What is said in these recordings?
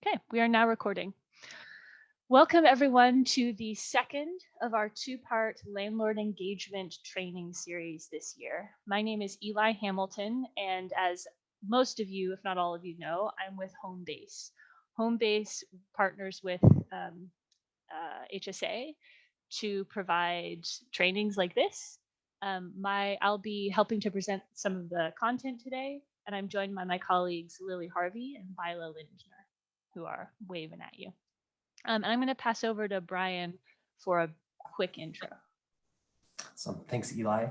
Okay, we are now recording. Welcome everyone to the second of our two-part landlord engagement training series this year. My name is Eli Hamilton, and as most of you, if not all of you know, I'm with Homebase. Homebase partners with HSA to provide trainings like this. I'll be helping to present some of the content today, and I'm joined by my colleagues Lily Harvey and Bila Lindner, who are waving at you. And I'm going to pass over to Brian for a quick intro. So thanks, Eli.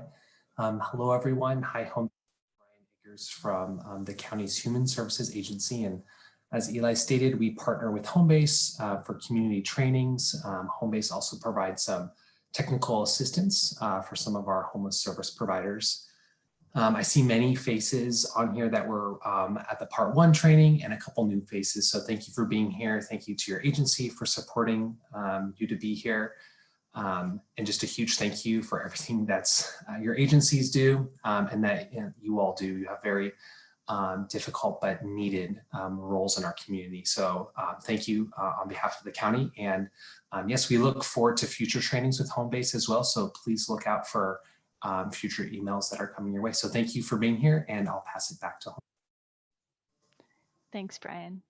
Hello, everyone. Hi, Home. Brian Eggers from the county's Human Services Agency. And as Eli stated, we partner with Homebase for community trainings. Homebase also provides some technical assistance for some of our homeless service providers. I see many faces on here that were at the part 1 training and a couple new faces. So thank you for being here. Thank you to your agency for supporting you to be here. And just a huge thank you for everything that's your agencies do and that you all do. You have very difficult but needed roles in our community. So thank you on behalf of the county. And yes, we look forward to future trainings with Homebase as well. So please look out for future emails that are coming your way. So thank you for being here, and I'll pass it back to Home. Thanks, Brian.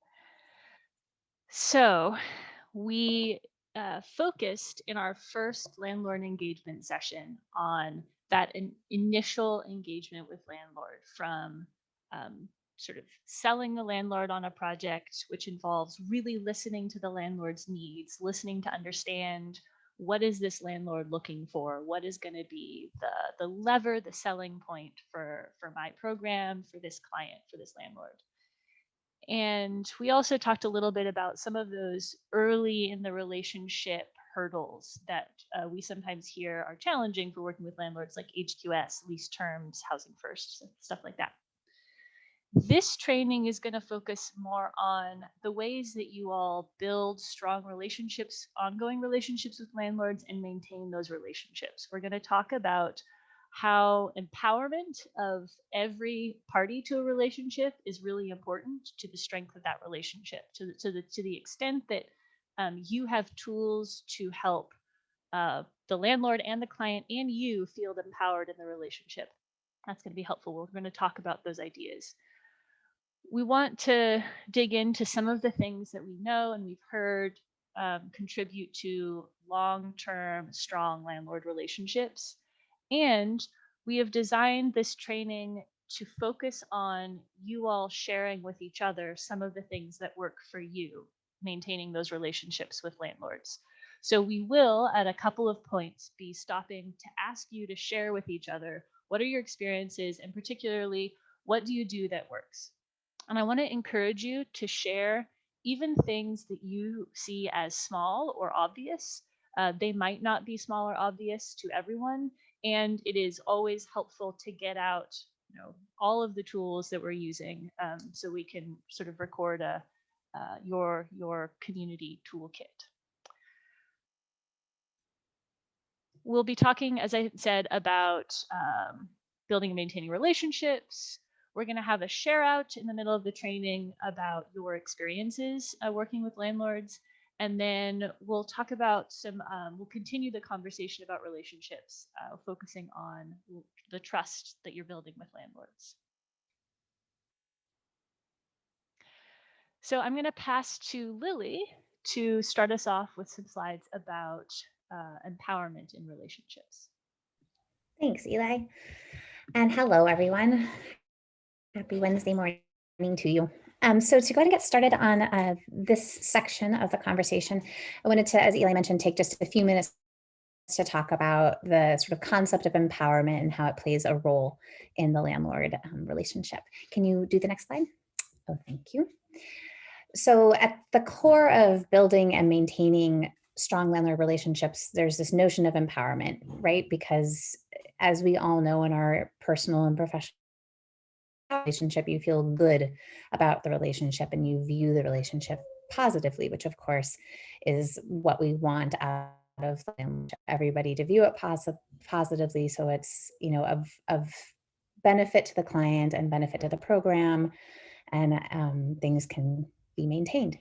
So we focused in our first landlord engagement session on that initial engagement with landlord, from sort of selling the landlord on a project, which involves really listening to the landlord's needs, listening to understand what is this landlord looking for, what is going to be the lever, the selling point for my program, for this client, for this landlord. And we also talked a little bit about some of those early in the relationship hurdles that we sometimes hear are challenging for working with landlords, like HQS, lease terms, housing first, stuff like that. This training is going to focus more on the ways that you all build strong relationships, ongoing relationships with landlords, and maintain those relationships. We're going to talk about how empowerment of every party to a relationship is really important to the strength of that relationship, to the extent that you have tools to help the landlord and the client and you feel empowered in the relationship. That's going to be helpful. We're going to talk about those ideas. We want to dig into some of the things that we know and we've heard contribute to long-term, strong landlord relationships. And we have designed this training to focus on you all sharing with each other some of the things that work for you, maintaining those relationships with landlords. So we will, at a couple of points, be stopping to ask you to share with each other what are your experiences, and particularly, what do you do that works? And I want to encourage you to share even things that you see as small or obvious. They might not be small or obvious to everyone, and it is always helpful to get out, all of the tools that we're using, so we can sort of record your community toolkit. We'll be talking, as I said, about building and maintaining relationships. We're going to have a share out in the middle of the training about your experiences working with landlords. And then we'll talk about we'll continue the conversation about relationships, focusing on the trust that you're building with landlords. So I'm going to pass to Lily to start us off with some slides about empowerment in relationships. Thanks, Eli. And hello, everyone. Happy Wednesday morning to you. So to go ahead and get started on this section of the conversation, I wanted to, as Eli mentioned, take just a few minutes to talk about the sort of concept of empowerment and how it plays a role in the landlord relationship. Can you do the next slide? Oh, thank you. So at the core of building and maintaining strong landlord relationships, there's this notion of empowerment, right? Because as we all know in our personal and professional relationship, you feel good about the relationship and you view the relationship positively, which of course is what we want out of everybody, to view it positively, so it's of benefit to the client and benefit to the program, and things can be maintained.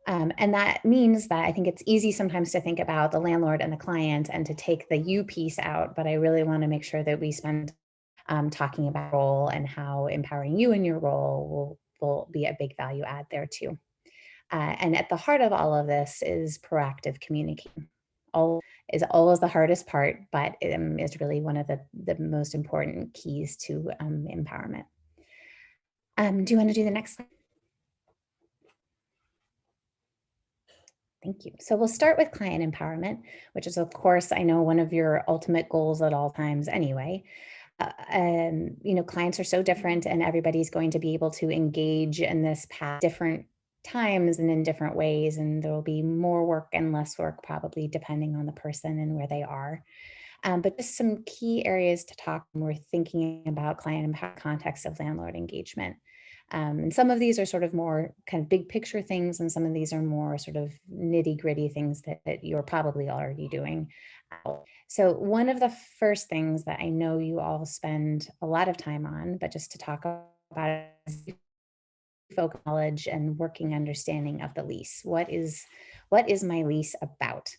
And that means that I think it's easy sometimes to think about the landlord and the client and to take the you piece out, but I really want to make sure that we spend talking about role and how empowering you in your role will be a big value add there too. And at the heart of all of this is proactive communication. All is always the hardest part, but is really one of the most important keys to empowerment. Do you want to do the next slide? Thank you. So we'll start with client empowerment, which is, of course, I know one of your ultimate goals at all times anyway. Clients are so different and everybody's going to be able to engage in this path different times and in different ways. And there will be more work and less work probably depending on the person and where they are. But just some key areas to talk when we're thinking about client impact context of landlord engagement. And some of these are sort of more kind of big picture things, and some of these are more sort of nitty gritty things that you're probably already doing. So one of the first things that I know you all spend a lot of time on, but just to talk about it, is folk knowledge and working understanding of the lease. What is my lease about?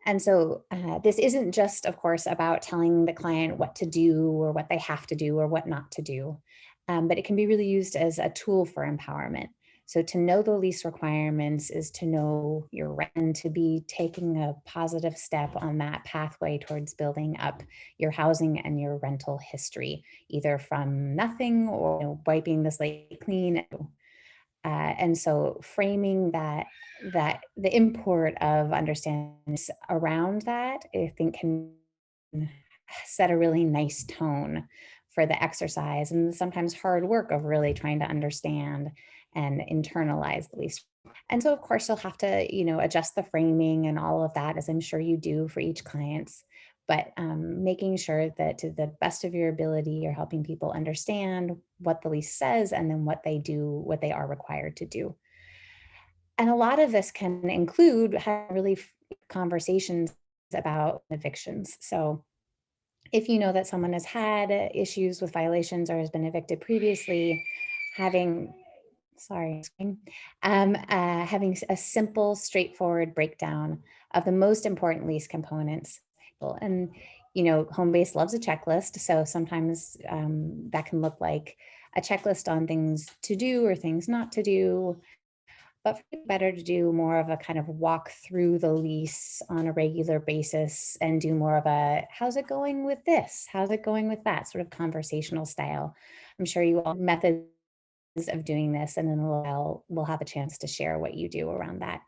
And so this isn't just, of course, about telling the client what to do or what they have to do or what not to do, but it can be really used as a tool for empowerment. So to know the lease requirements is to know your rent and to be taking a positive step on that pathway towards building up your housing and your rental history, either from nothing or wiping the slate clean. And so framing that the import of understanding around that, I think can set a really nice tone for the exercise and sometimes hard work of really trying to understand and internalize the lease. And so of course you'll have to, adjust the framing and all of that, as I'm sure you do for each client's, but making sure that to the best of your ability, you're helping people understand what the lease says and then what they do, what they are required to do. And a lot of this can include having really conversations about evictions. So if you know that someone has had issues with violations or has been evicted previously, having having a simple, straightforward breakdown of the most important lease components. And, Homebase loves a checklist. So sometimes that can look like a checklist on things to do or things not to do. But better to do more of a kind of walk through the lease on a regular basis and do more of a, how's it going with this? How's it going with that sort of conversational style? I'm sure you all methods of doing this, and then we'll have a chance to share what you do around that.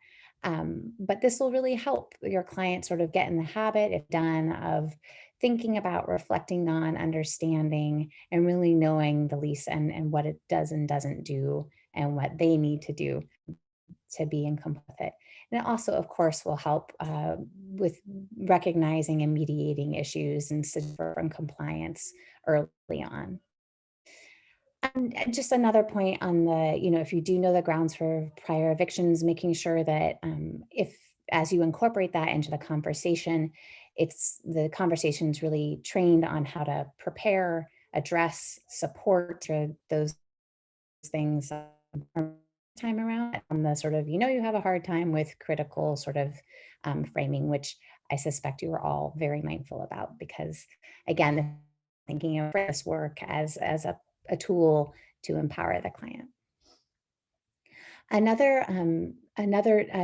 But this will really help your client sort of get in the habit, if done, of thinking about, reflecting on, understanding, and really knowing the lease and what it does and doesn't do and what they need to do to be in compliance with it. And it also, of course, will help with recognizing and mediating issues and from compliance early on. And just another point on the, if you do know the grounds for prior evictions, making sure that as you incorporate that into the conversation, the conversation is really trained on how to prepare, address, support those things time around on the sort of, you have a hard time with critical sort of framing, which I suspect you are all very mindful about, because again, thinking of this work as a tool to empower the client. Another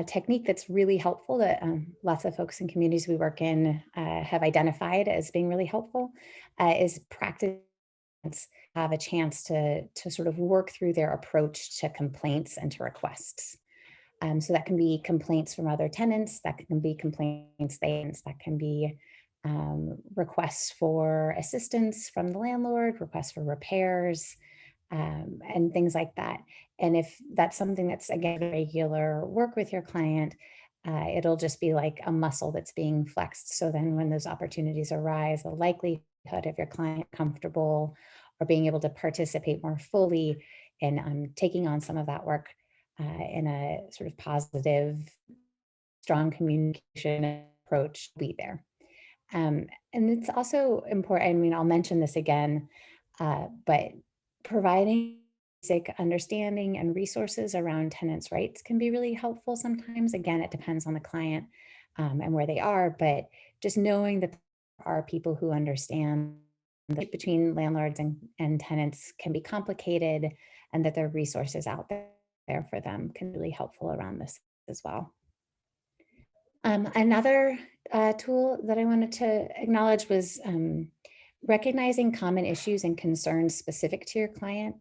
technique that's really helpful that lots of folks in communities we work in have identified as being really helpful is practice have a chance to sort of work through their approach to complaints and to requests. So that can be complaints from other tenants, that can be complaints, that can be requests for assistance from the landlord, requests for repairs, and things like that. And if that's something that's, again, regular work with your client, it'll just be like a muscle that's being flexed. So then when those opportunities arise, the likelihood of your client comfortable or being able to participate more fully in taking on some of that work in a sort of positive, strong communication approach will be there. And it's also important, I'll mention this again, but providing basic understanding and resources around tenants' rights can be really helpful sometimes. Again, it depends on the client and where they are, but just knowing that there are people who understand the between landlords and tenants can be complicated, and that there are resources out there for them can be really helpful around this as well. Another tool that I wanted to acknowledge was recognizing common issues and concerns specific to your client.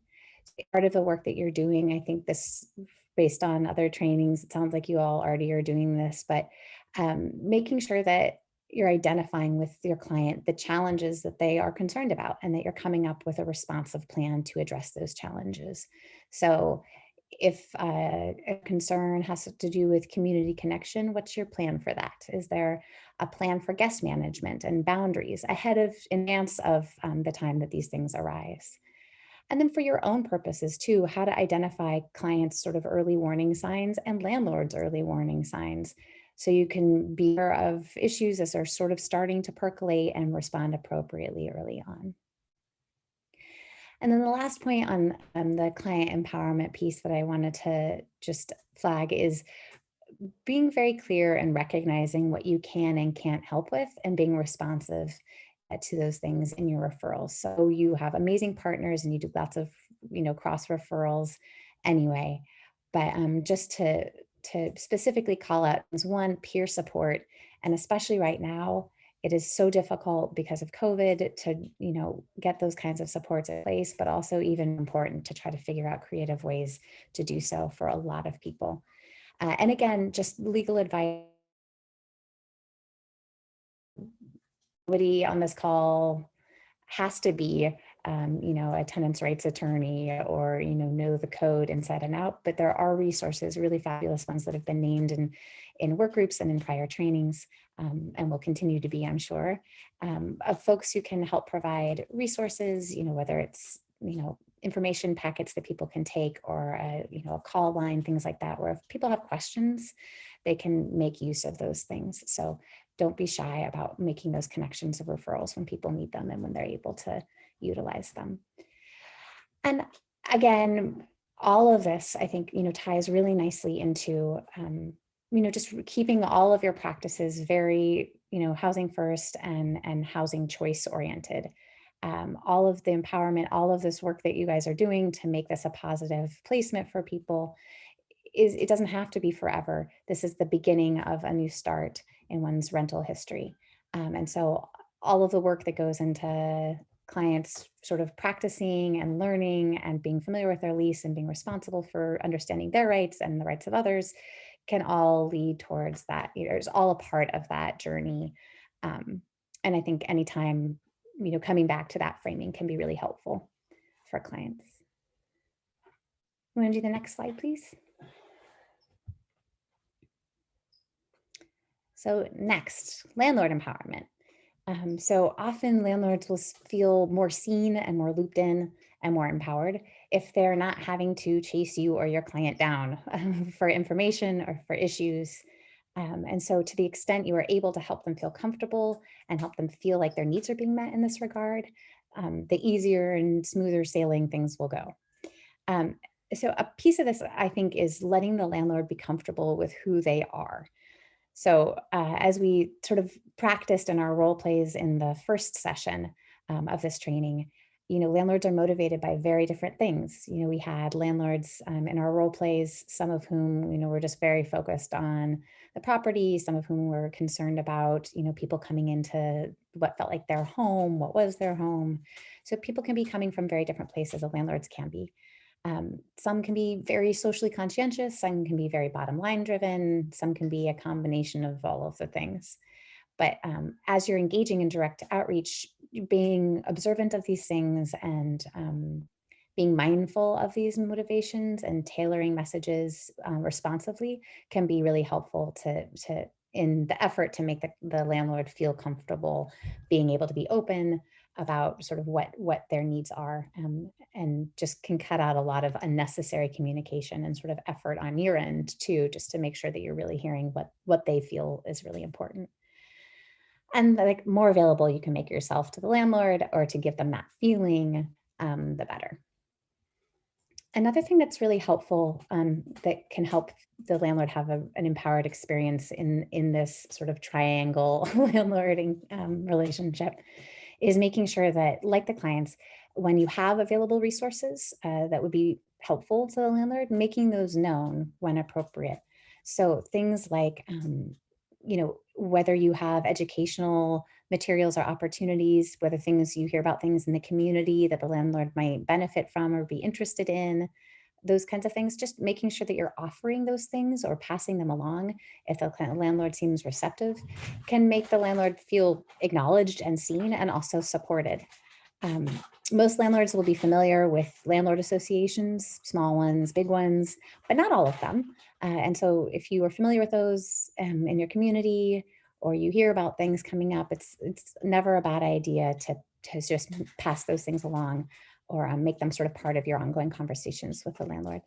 Part of the work that you're doing, I think this, based on other trainings, it sounds like you all already are doing this, but making sure that you're identifying with your client the challenges that they are concerned about, and that you're coming up with a responsive plan to address those challenges. So if a concern has to do with community connection, what's your plan for that? Is there a plan for guest management and boundaries ahead of, in advance of the time that these things arise? And then for your own purposes too, how to identify clients' sort of early warning signs and landlords' early warning signs, so you can be aware of issues as they're sort of starting to percolate and respond appropriately early on. And then the last point on the client empowerment piece that I wanted to just flag is being very clear and recognizing what you can and can't help with, and being responsive to those things in your referrals. So you have amazing partners and you do lots of, cross referrals anyway, but just to specifically call out is one, peer support. And especially right now, it is so difficult because of COVID to, get those kinds of supports in place, but also even important to try to figure out creative ways to do so for a lot of people. And again, just legal advice. Nobody on this call has to be, a tenants' rights attorney or, know the code inside and out, but there are resources, really fabulous ones that have been named in work groups and in prior trainings, and will continue to be, I'm sure, of folks who can help provide resources, whether it's, information packets that people can take, or a call line, things like that, where if people have questions, they can make use of those things. So don't be shy about making those connections of referrals when people need them and when they're able to utilize them. And again, all of this, I think, ties really nicely into, just keeping all of your practices very, housing first and housing choice oriented. All of the empowerment, all of this work that you guys are doing to make this a positive placement for people, it doesn't have to be forever. This is the beginning of a new start in one's rental history. And so all of the work that goes into clients sort of practicing and learning and being familiar with their lease and being responsible for understanding their rights and the rights of others can all lead towards that. It's all a part of that journey. And I think anytime, coming back to that framing can be really helpful for clients. You want to do the next slide, please? So next, landlord empowerment. So often landlords will feel more seen and more looped in and more empowered if they're not having to chase you or your client down for information or for issues. And so to the extent you are able to help them feel comfortable and help them feel like their needs are being met in this regard, the easier and smoother sailing things will go. So a piece of this, I think, is letting the landlord be comfortable with who they are. So as we sort of practiced in our role plays in the first session of this training, landlords are motivated by very different things. We had landlords in our role plays, some of whom, were just very focused on the property, some of whom were concerned about, people coming into what felt like their home, what was their home. So people can be coming from very different places, the landlords can be. Some can be very socially conscientious, some can be very bottom line driven, some can be a combination of all of the things. But as you're engaging in direct outreach, being observant of these things and being mindful of these motivations and tailoring messages responsively can be really helpful to in the effort to make the landlord feel comfortable being able to be open about sort of what their needs are, and just can cut out a lot of unnecessary communication and sort of effort on your end too, just to make sure that you're really hearing what they feel is really important. And like more available you can make yourself to the landlord or to give them that feeling, the better. Another thing that's really helpful that can help the landlord have an empowered experience in this sort of triangle landlord relationship is making sure that, like the clients, when you have available resources that would be helpful to the landlord, making those known when appropriate. So things like, whether you have educational materials or opportunities, whether things you hear about things in the community that the landlord might benefit from or be interested in, those kinds of things, just making sure that you're offering those things or passing them along if the landlord seems receptive can make the landlord feel acknowledged and seen and also supported. Um, Most landlords will be familiar with landlord associations, small ones, big ones, but not all of them. And so if you are familiar with those in your community, or you hear about things coming up, it's never a bad idea to just pass those things along or make them sort of part of your ongoing conversations with the landlord.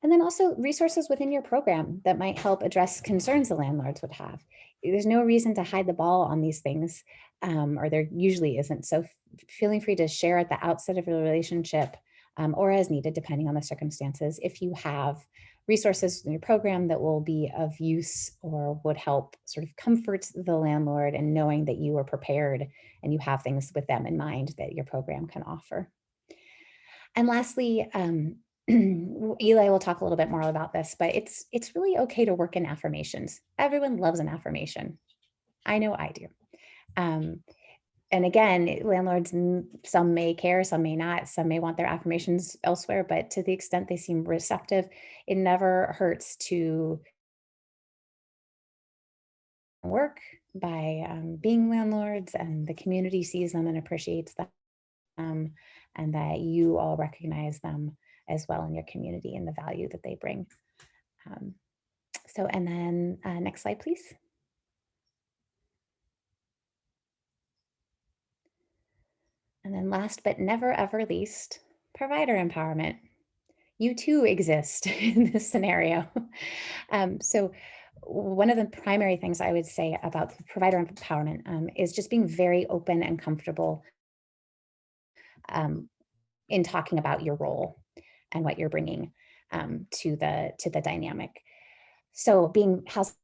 And then also resources within your program that might help address concerns the landlords would have. There's no reason to hide the ball on these things, or there usually isn't. So feeling free to share at the outset of your relationship or as needed, depending on the circumstances, if you have resources in your program that will be of use or would help sort of comfort the landlord and knowing that you are prepared and you have things with them in mind that your program can offer. And lastly, Eli will talk a little bit more about this, but it's really okay to work in affirmations. Everyone loves an affirmation. I know I do. Um, and again, landlords, some may care, some may not, some may want their affirmations elsewhere, but to the extent they seem receptive, it never hurts to work by being landlords, and the community sees them and appreciates them, and that you all recognize them as well in your community and the value that they bring. Um, and then next slide, please. And then last but never ever least, provider empowerment. You too exist in this scenario. So one of the primary things I would say about provider empowerment is just being very open and comfortable in talking about your role and what you're bringing to the dynamic. So being housing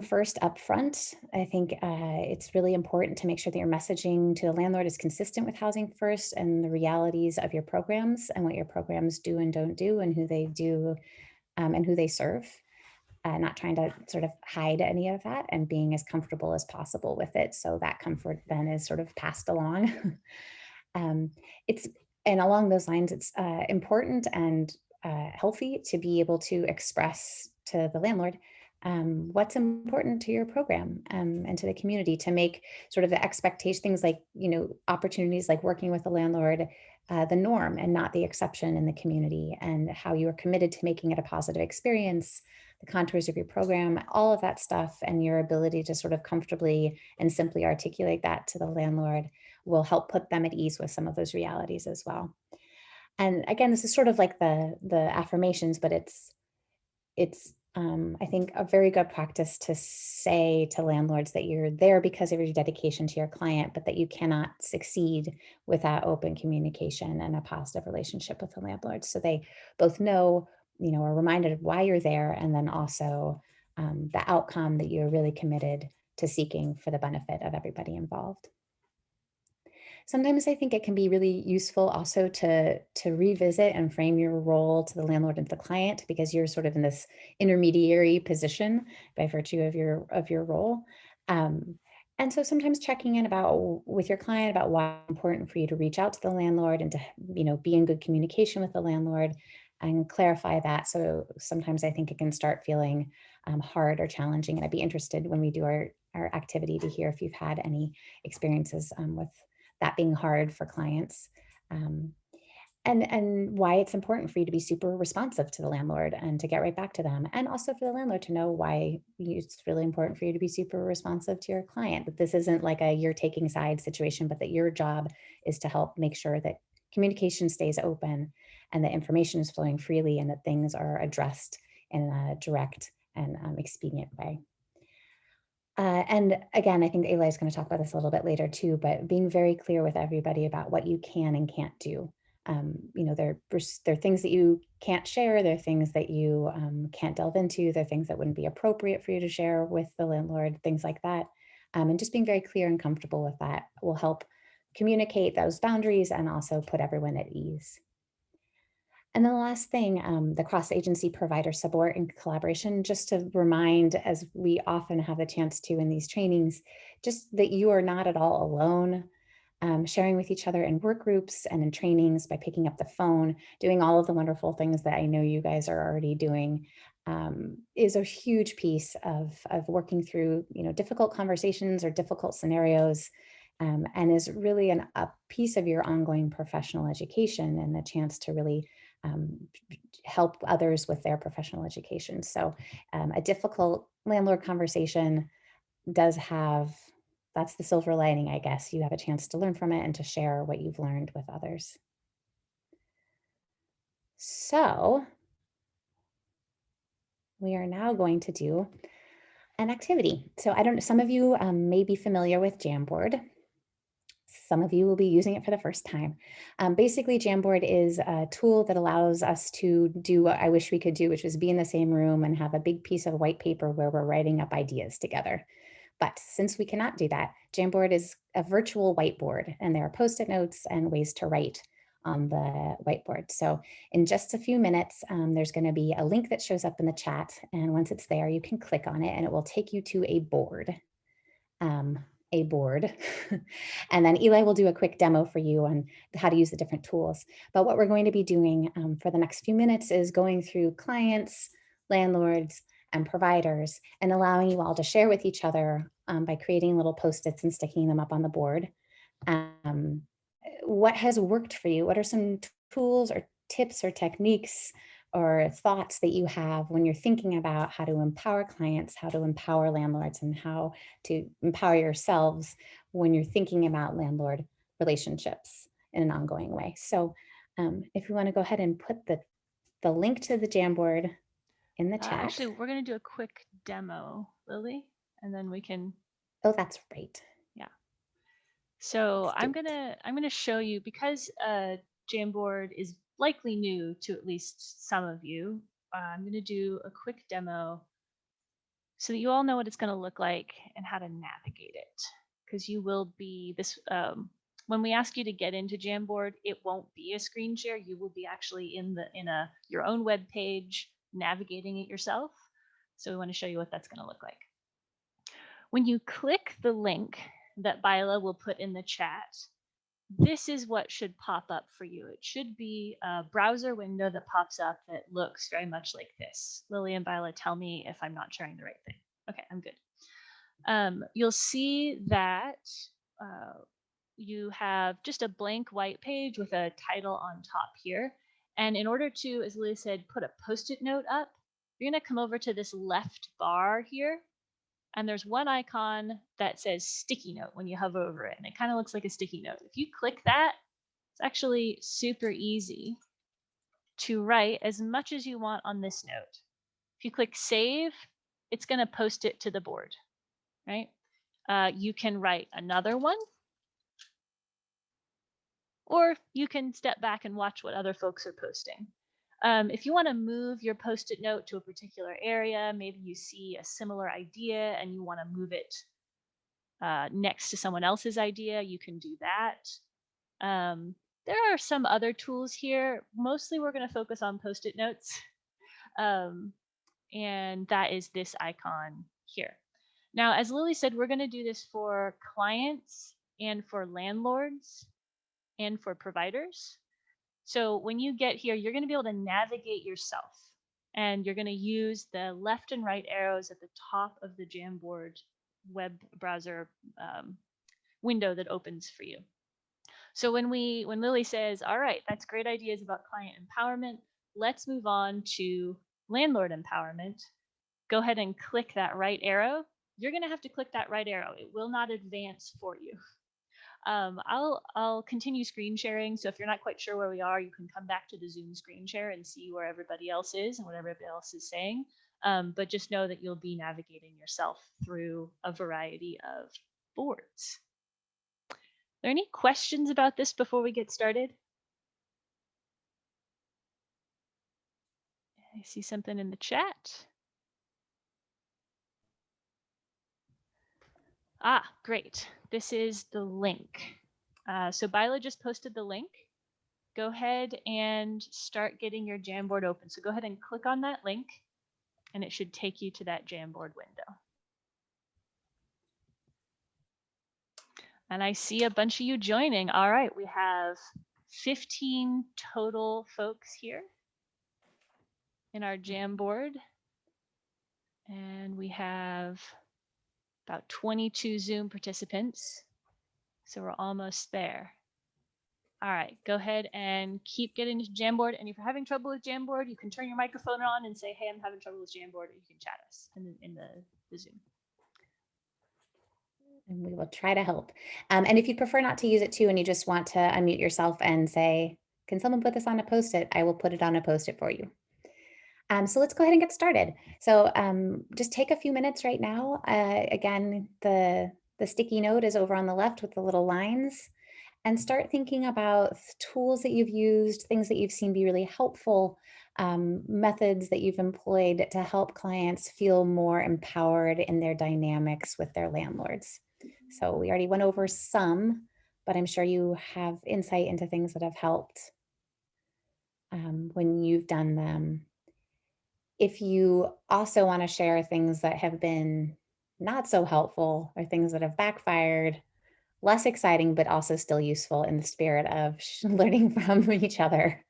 first up front, I think it's really important to make sure that your messaging to the landlord is consistent with housing first and the realities of your programs and what your programs do and don't do and who they do and who they serve. Not trying to sort of hide any of that and being as comfortable as possible with it. So that comfort then is sort of passed along. It's and along those lines, it's important and healthy to be able to express to the landlord what's important to your program and to the community, to make sort of the expectation, things like, opportunities like working with the landlord, the norm and not the exception in the community, and how you are committed to making it a positive experience, the contours of your program, all of that stuff, and your ability to sort of comfortably and simply articulate that to the landlord will help put them at ease with some of those realities as well. And again, this is sort of like the affirmations, but it's I think a very good practice to say to landlords that you're there because of your dedication to your client, but that you cannot succeed without open communication and a positive relationship with the landlord. So they both know, are reminded of why you're there, and then also the outcome that you're really committed to seeking for the benefit of everybody involved. Sometimes I think it can be really useful also to revisit and frame your role to the landlord and the client, because you're sort of in this intermediary position by virtue of your role. And so sometimes checking in with your client about why it's important for you to reach out to the landlord and to be in good communication with the landlord and clarify that. So sometimes I think it can start feeling hard or challenging, and I'd be interested when we do our activity to hear if you've had any experiences with that being hard for clients, and why it's important for you to be super responsive to the landlord and to get right back to them, and also for the landlord to know why it's really important for you to be super responsive to your client, that this isn't like a you're taking side situation, but that your job is to help make sure that communication stays open and that information is flowing freely and that things are addressed in a direct and expedient way. And again, I think Eli is going to talk about this a little bit later too, but being very clear with everybody about what you can and can't do There are things that you can't share. There are things that you can't delve into. There are things that wouldn't be appropriate for you to share with the landlord, things like that. And just being very clear and comfortable with that will help communicate those boundaries and also put everyone at ease. And then the last thing, the cross-agency provider support and collaboration, just to remind, as we often have a chance to in these trainings, just that you are not at all alone. Sharing with each other in work groups and in trainings, by picking up the phone, doing all of the wonderful things that I know you guys are already doing, is a huge piece of working through, difficult conversations or difficult scenarios, and is really a piece of your ongoing professional education and a chance to really um, help others with their professional education. So a difficult landlord conversation does have, that's the silver lining, I guess. You have a chance to learn from it and to share what you've learned with others. So we are now going to do an activity. So I don't know, some of you may be familiar with Jamboard. Some of you will be using it for the first time. Basically, Jamboard is a tool that allows us to do what I wish we could do, which is be in the same room and have a big piece of white paper where we're writing up ideas together. But since we cannot do that, Jamboard is a virtual whiteboard, and there are Post-it notes and ways to write on the whiteboard. So in just a few minutes, there's going to be a link that shows up in the chat. And once it's there, you can click on it and it will take you to a board. A board. And then Eli will do a quick demo for you on how to use the different tools. But what we're going to be doing for the next few minutes is going through clients, landlords, and providers, and allowing you all to share with each other by creating little Post-its and sticking them up on the board. What has worked for you? What are some tools or tips or techniques or thoughts that you have when you're thinking about how to empower clients, how to empower landlords, and how to empower yourselves when you're thinking about landlord relationships in an ongoing way? So if you want to go ahead and put the link to the Jamboard in the chat. Actually, we're going to do a quick demo, Lily, and then we can. Oh, that's right. Yeah. So I'm gonna show you, because Jamboard is likely new to at least some of you. I'm gonna do a quick demo so that you all know what it's gonna look like and how to navigate it. Because you will be this. When we ask you to get into Jamboard, it won't be a screen share. You will be actually in your own web page, navigating it yourself. So we want to show you what that's going to look like. When you click the link that Bila will put in the chat, this is what should pop up for you. It should be a browser window that pops up that looks very much like this. Lily and Bila, tell me if I'm not sharing the right thing. Okay, I'm good. You'll see that you have just a blank white page with a title on top here. And in order to, as Lily said, put a Post-it note up, you're going to come over to this left bar here. And there's one icon that says sticky note when you hover over it. And it kind of looks like a sticky note. If you click that, it's actually super easy to write as much as you want on this note. If you click save, it's going to post it to the board, right? You can write another one, or you can step back and watch what other folks are posting. If you want to move your Post-it note to a particular area, maybe you see a similar idea and you want to move it next to someone else's idea, you can do that. There are some other tools here. Mostly we're going to focus on Post-it notes. And that is this icon here. Now, as Lily said, we're going to do this for clients and for landlords and for providers. So when you get here, you're going to be able to navigate yourself, and you're going to use the left and right arrows at the top of the Jamboard web browser window that opens for you. So when Lily says, all right, that's great ideas about client empowerment, let's move on to landlord empowerment. Go ahead and click that right arrow. You're going to have to click that right arrow. It will not advance for you. I'll continue screen sharing. So if you're not quite sure where we are, you can come back to the Zoom screen share and see where everybody else is and what everybody else is saying. But just know that you'll be navigating yourself through a variety of boards. Are there any questions about this before we get started? I see something in the chat. Ah, great. This is the link. So Bila just posted the link. Go ahead and start getting your Jamboard open. So go ahead and click on that link, and it should take you to that Jamboard window. And I see a bunch of you joining. All right, we have 15 total folks here in our Jamboard. And we have about 22 Zoom participants. So we're almost there. All right, go ahead and keep getting to Jamboard. And if you're having trouble with Jamboard, you can turn your microphone on and say, hey, I'm having trouble with Jamboard, or you can chat us in the Zoom. And we will try to help. And if you prefer not to use it too, and you just want to unmute yourself and say, can someone put this on a Post-it? I will put it on a Post-it for you. So let's go ahead and get started. So just take a few minutes right now. Again, the sticky note is over on the left with the little lines, and start thinking about tools that you've used, things that you've seen be really helpful, methods that you've employed to help clients feel more empowered in their dynamics with their landlords. So we already went over some, but I'm sure you have insight into things that have helped when you've done them. If you also want to share things that have been not so helpful or things that have backfired, less exciting, but also still useful in the spirit of learning from each other.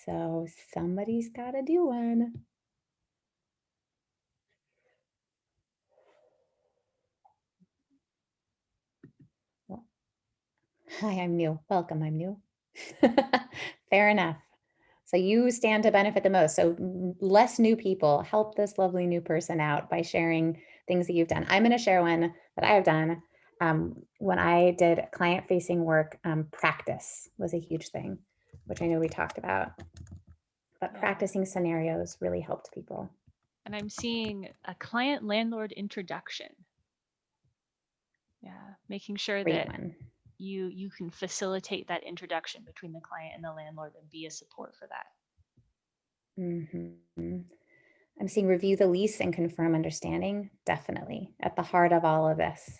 So somebody's got to do one. Well, hi, I'm new. Welcome, I'm new. Fair enough. So you stand to benefit the most. So less new people, help this lovely new person out by sharing things that you've done. I'm going to share one that I have done. When I did client-facing work, practice was a huge thing, which I know we talked about. But practicing scenarios really helped people. And I'm seeing a client landlord introduction. Yeah, making sure Great that one. you can facilitate that introduction between the client and the landlord and be a support for that. Mm-hmm. I'm seeing review the lease and confirm understanding. Definitely at the heart of all of this.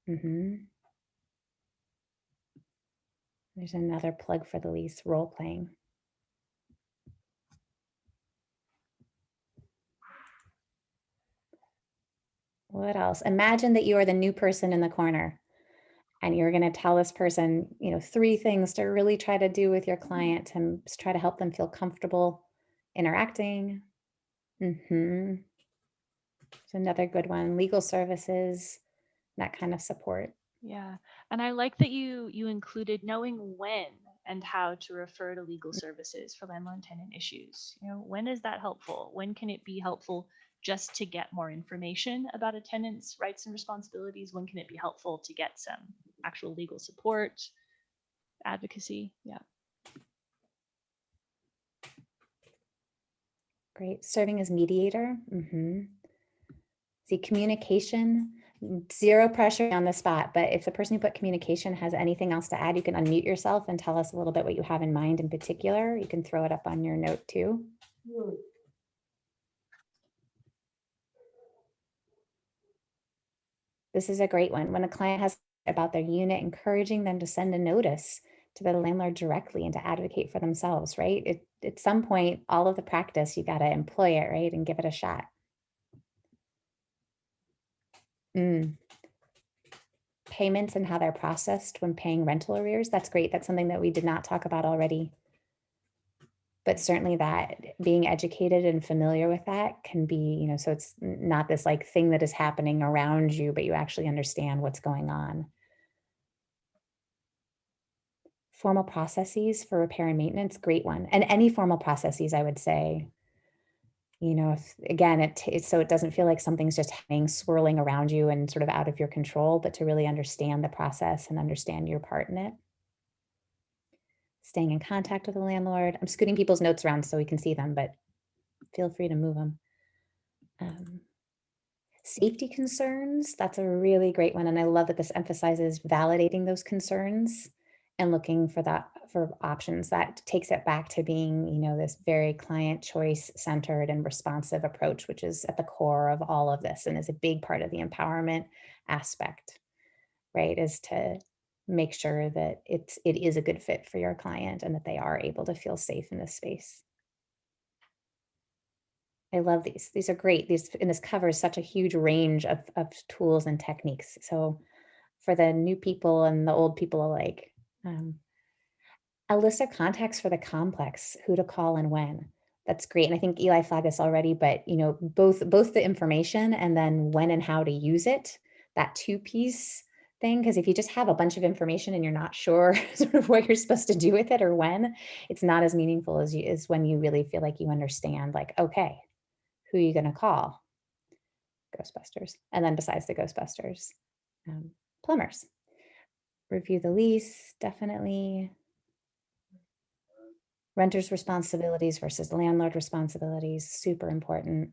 Mm-hmm. There's another plug for the lease, role playing. What else? Imagine that you are the new person in the corner and you're going to tell this person, 3 things to really try to do with your client and try to help them feel comfortable interacting. Mm-hmm. It's another good one. Legal services, that kind of support. Yeah, and I like that you included knowing when and how to refer to legal services for landlord tenant issues. When is that helpful? When can it be helpful just to get more information about a tenant's rights and responsibilities? When can it be helpful to get some actual legal support, advocacy? Yeah. Great. Serving as mediator. Mm-hmm. See, communication, 0 pressure on the spot, but if the person who put communication has anything else to add, you can unmute yourself and tell us a little bit what you have in mind in particular. You can throw it up on your note too. This is a great one. When a client has about their unit, encouraging them to send a notice to the landlord directly and to advocate for themselves, right? At some point, all of the practice, you got to employ it, right? And give it a shot. Payments and how they're processed when paying rental arrears. That's great. That's something that we did not talk about already. But certainly that being educated and familiar with that can be, so it's not this like thing that is happening around you, but you actually understand what's going on. Formal processes for repair and maintenance, great one. And any formal processes, I would say, again, so it doesn't feel like something's just hanging, swirling around you and sort of out of your control, but to really understand the process and understand your part in it. Staying in contact with the landlord. I'm scooting people's notes around so we can see them, but feel free to move them. Safety concerns, that's a really great one. And I love that this emphasizes validating those concerns and looking for options that takes it back to being, this very client choice centered and responsive approach, which is at the core of all of this and is a big part of the empowerment aspect, right? Is to make sure that it is a good fit for your client and that they are able to feel safe in this space. I love these. These are great. And this covers such a huge range of tools and techniques. So for the new people and the old people alike, a list of contacts for the complex, who to call and when. That's great. And I think Eli flagged this already, but both the information and then when and how to use it, that two-piece thing. Because if you just have a bunch of information and you're not sure sort of what you're supposed to do with it or when, it's not as meaningful as when you really feel like you understand, like, okay, who are you going to call? Ghostbusters. And then besides the Ghostbusters, plumbers. Review the lease, definitely. Renters' responsibilities versus landlord responsibilities, super important.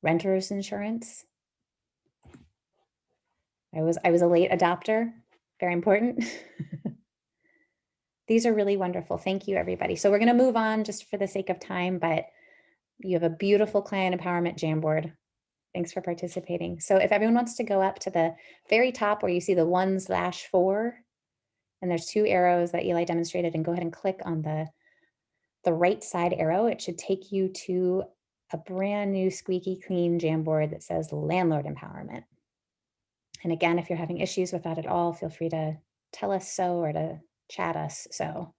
Renters insurance. I was a late adopter, very important. These are really wonderful. Thank you, everybody. So we're going to move on just for the sake of time, but you have a beautiful client empowerment Jamboard. Thanks for participating. So if everyone wants to go up to the very top where you see the 1/4, and there's 2 arrows that Eli demonstrated, and go ahead and click on the right side arrow, it should take you to a brand new squeaky clean Jamboard that says Landlord Empowerment. And again, if you're having issues with that at all, feel free to tell us so or to chat us so.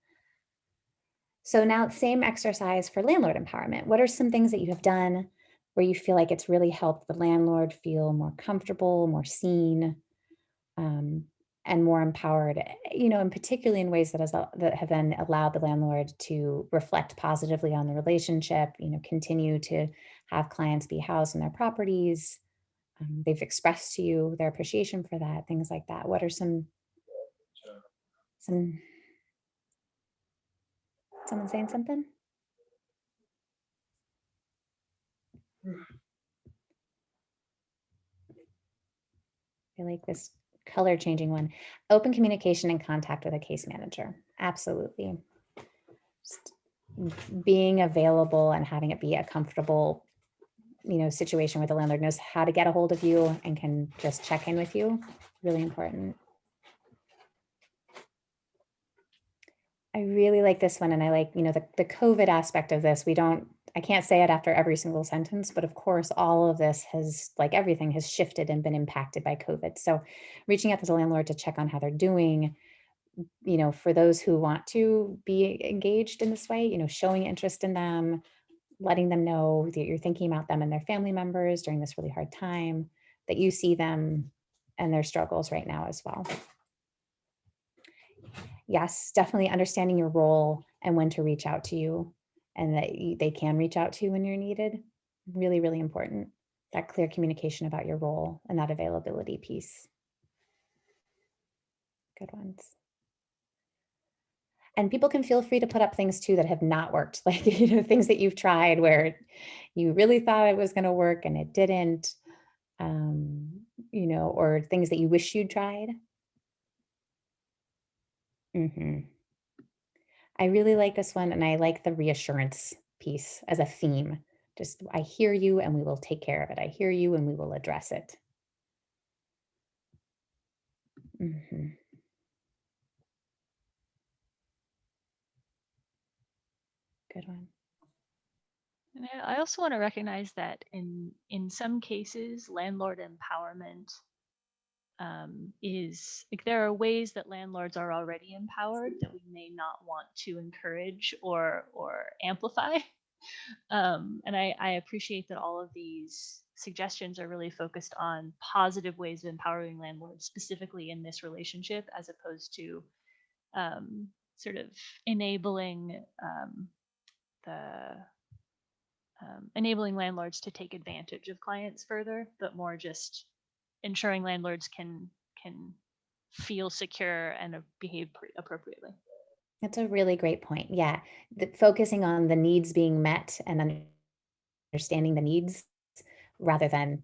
So now same exercise for landlord empowerment. What are some things that you have done where you feel like it's really helped the landlord feel more comfortable, more seen, and more empowered, and particularly in ways that have then allowed the landlord to reflect positively on the relationship, continue to have clients be housed in their properties. They've expressed to you their appreciation for that, things like that. What are some someone saying something? I like this color changing one. Open communication and contact with a case manager. Absolutely. Just being available and having it be a comfortable, situation where the landlord knows how to get a hold of you and can just check in with you. Really important. I really like this one. And I like, the COVID aspect of this. I can't say it after every single sentence, but of course, all of this has, like everything, has shifted and been impacted by COVID. So reaching out to the landlord to check on how they're doing, for those who want to be engaged in this way, showing interest in them, letting them know that you're thinking about them and their family members during this really hard time, that you see them and their struggles right now as well. Yes, definitely understanding your role and when to reach out to you, and that they can reach out to you when you're needed. Really, really important. That clear communication about your role and that availability piece. Good ones. And people can feel free to put up things too that have not worked, like, things that you've tried where you really thought it was going to work and it didn't, or things that you wish you'd tried. I really like this one, and I like the reassurance piece as a theme. Just, I hear you and we will take care of it. I hear you and we will address it. Good one. And I also want to recognize that in some cases, landlord empowerment is like, there are ways that landlords are already empowered that we may not want to encourage or amplify. And I appreciate that all of these suggestions are really focused on positive ways of empowering landlords, specifically in this relationship, as opposed to sort of enabling enabling landlords to take advantage of clients further, but more just ensuring landlords can feel secure and behave appropriately. That's a really great point. Yeah, focusing on the needs being met and understanding the needs rather than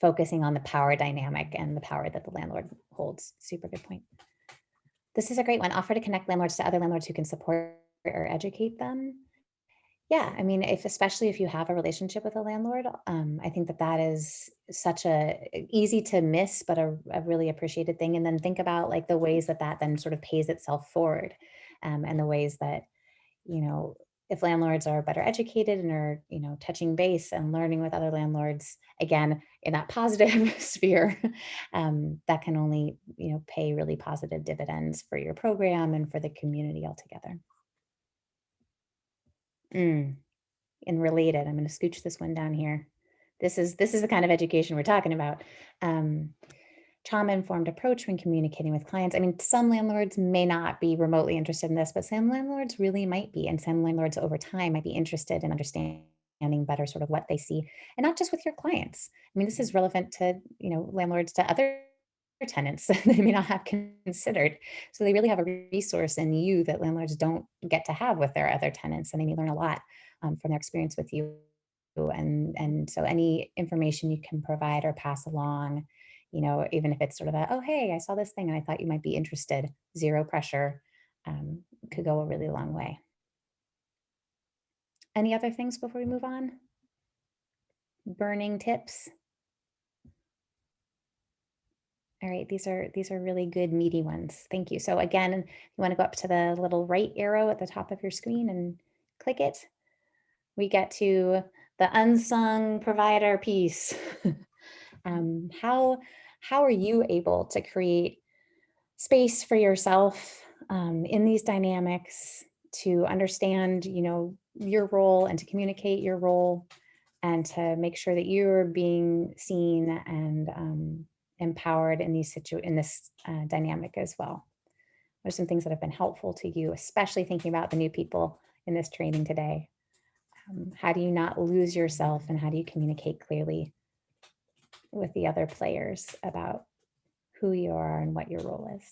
focusing on the power dynamic and the power that the landlord holds. Super good point. This is a great one. Offer to connect landlords to other landlords who can support or educate them. Yeah, I mean, especially if you have a relationship with a landlord, I think that is such a easy to miss, but a really appreciated thing. And then think about like the ways that then sort of pays itself forward, and the ways that, you know, if landlords are better educated and are, touching base and learning with other landlords, again, in that positive sphere, that can only, pay really positive dividends for your program and for the community altogether. Mm. And related, I'm going to scooch this one down here. This is the kind of education we're talking about. Um, Trauma-informed approach when communicating with clients. I mean, some landlords may not be remotely interested in this, but some landlords really might be, and some landlords over time might be interested in understanding better sort of what they see, and not just with your clients. I mean, this is relevant to, landlords to other tenants that they may not have considered. So they really have a resource in you that landlords don't get to have with their other tenants, and they may learn a lot from their experience with you. And so any information you can provide or pass along, even if it's sort of a, oh, hey, I saw this thing and I thought you might be interested, zero pressure, could go a really long way. Any other things before we move on? Burning tips. All right, these are really good meaty ones. Thank you. So again, you want to go up to the little right arrow at the top of your screen and click it. We get to the unsung provider piece. How are you able to create space for yourself in these dynamics to understand, your role and to communicate your role and to make sure that you're being seen and empowered in this dynamic as well? What are some things that have been helpful to you, especially thinking about the new people in this training today? How do you not lose yourself, and how do you communicate clearly with the other players about who you are and what your role is?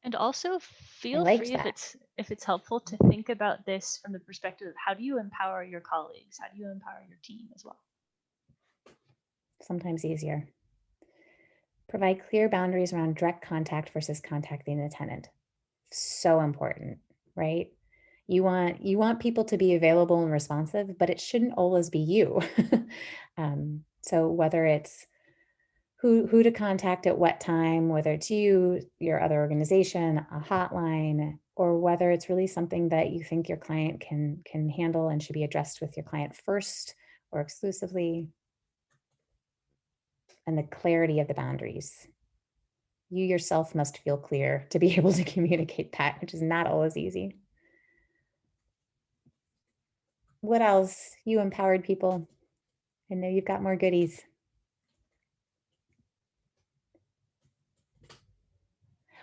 And also I feel liked free that. if it's helpful to think about this from the perspective of how do you empower your colleagues? How do you empower your team as well? Sometimes easier. Provide clear boundaries around direct contact versus contacting the tenant. So important, right? You want people to be available and responsive, but it shouldn't always be you. So whether it's who to contact at what time, whether it's you, your other organization, a hotline, or whether it's really something that you think your client can handle and should be addressed with your client first or exclusively, and the clarity of the boundaries. You yourself must feel clear to be able to communicate that, which is not always easy. What else? You empowered people. I know you've got more goodies.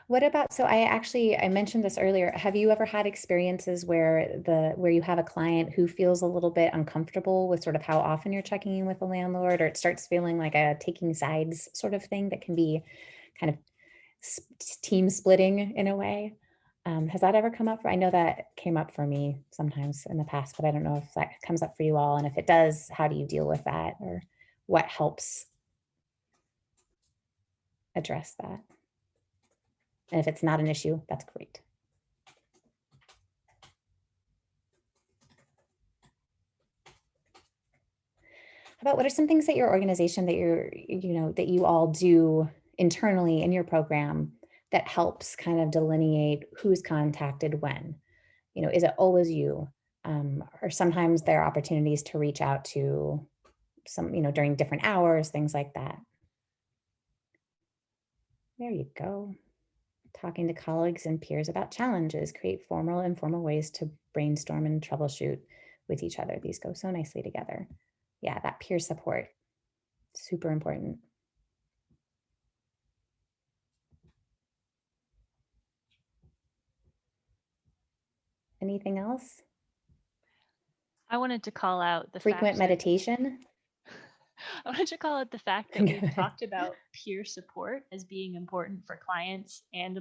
What about, so I mentioned this earlier. Have you ever had experiences where you have a client who feels a little bit uncomfortable with sort of how often you're checking in with a landlord, or it starts feeling like a taking sides sort of thing that can be kind of team splitting in a way? Has that ever come up? I know that came up for me sometimes in the past, but I don't know if that comes up for you all. And if it does, how do you deal with that, or what helps address that? And if it's not an issue, that's great. How about what are some things that your organization that you all do internally in your program that helps kind of delineate who's contacted when? Is it always you? Or sometimes there are opportunities to reach out to some, during different hours, things like that. There you go. Talking to colleagues and peers about challenges, create formal and informal ways to brainstorm and troubleshoot with each other. These go so nicely together. Yeah, that peer support, super important. Anything else? I wanted to call out the frequent fact meditation. I wanted to call out the fact that we've talked about peer support as being important for clients and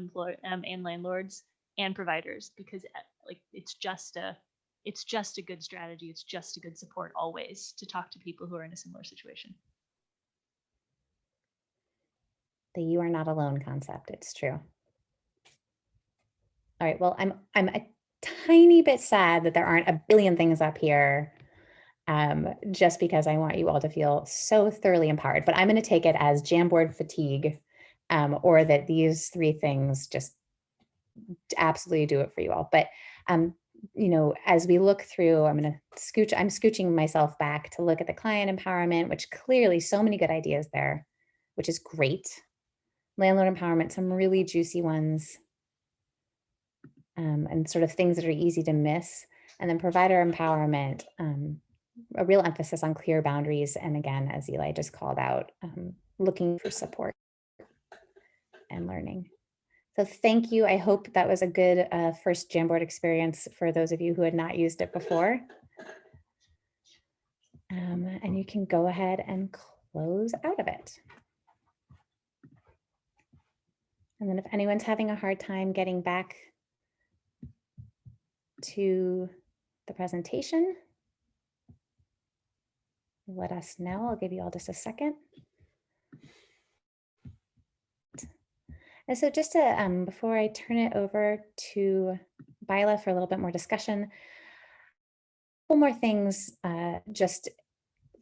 and landlords and providers, because like it's just a it's just a good strategy. It's just a good support always to talk to people who are in a similar situation. The "you are not alone" concept. It's true. All right. Well, I'm a tiny bit sad that there aren't a billion things up here, just because I want you all to feel so thoroughly empowered. But I'm going to take it as Jamboard fatigue, or that these three things just absolutely do it for you all. But as we look through, I'm scooching myself back to look at the client empowerment, which clearly so many good ideas there, which is great. Landlord empowerment, some really juicy ones, and sort of things that are easy to miss. And then provider empowerment, a real emphasis on clear boundaries. And again, as Eli just called out, looking for support and learning. So thank you. I hope that was a good first Jamboard experience for those of you who had not used it before. And you can go ahead and close out of it. And then if anyone's having a hard time getting back to the presentation, let us know. I'll give you all just a second. And so just to, before I turn it over to Byla for a little bit more discussion, a couple more things, just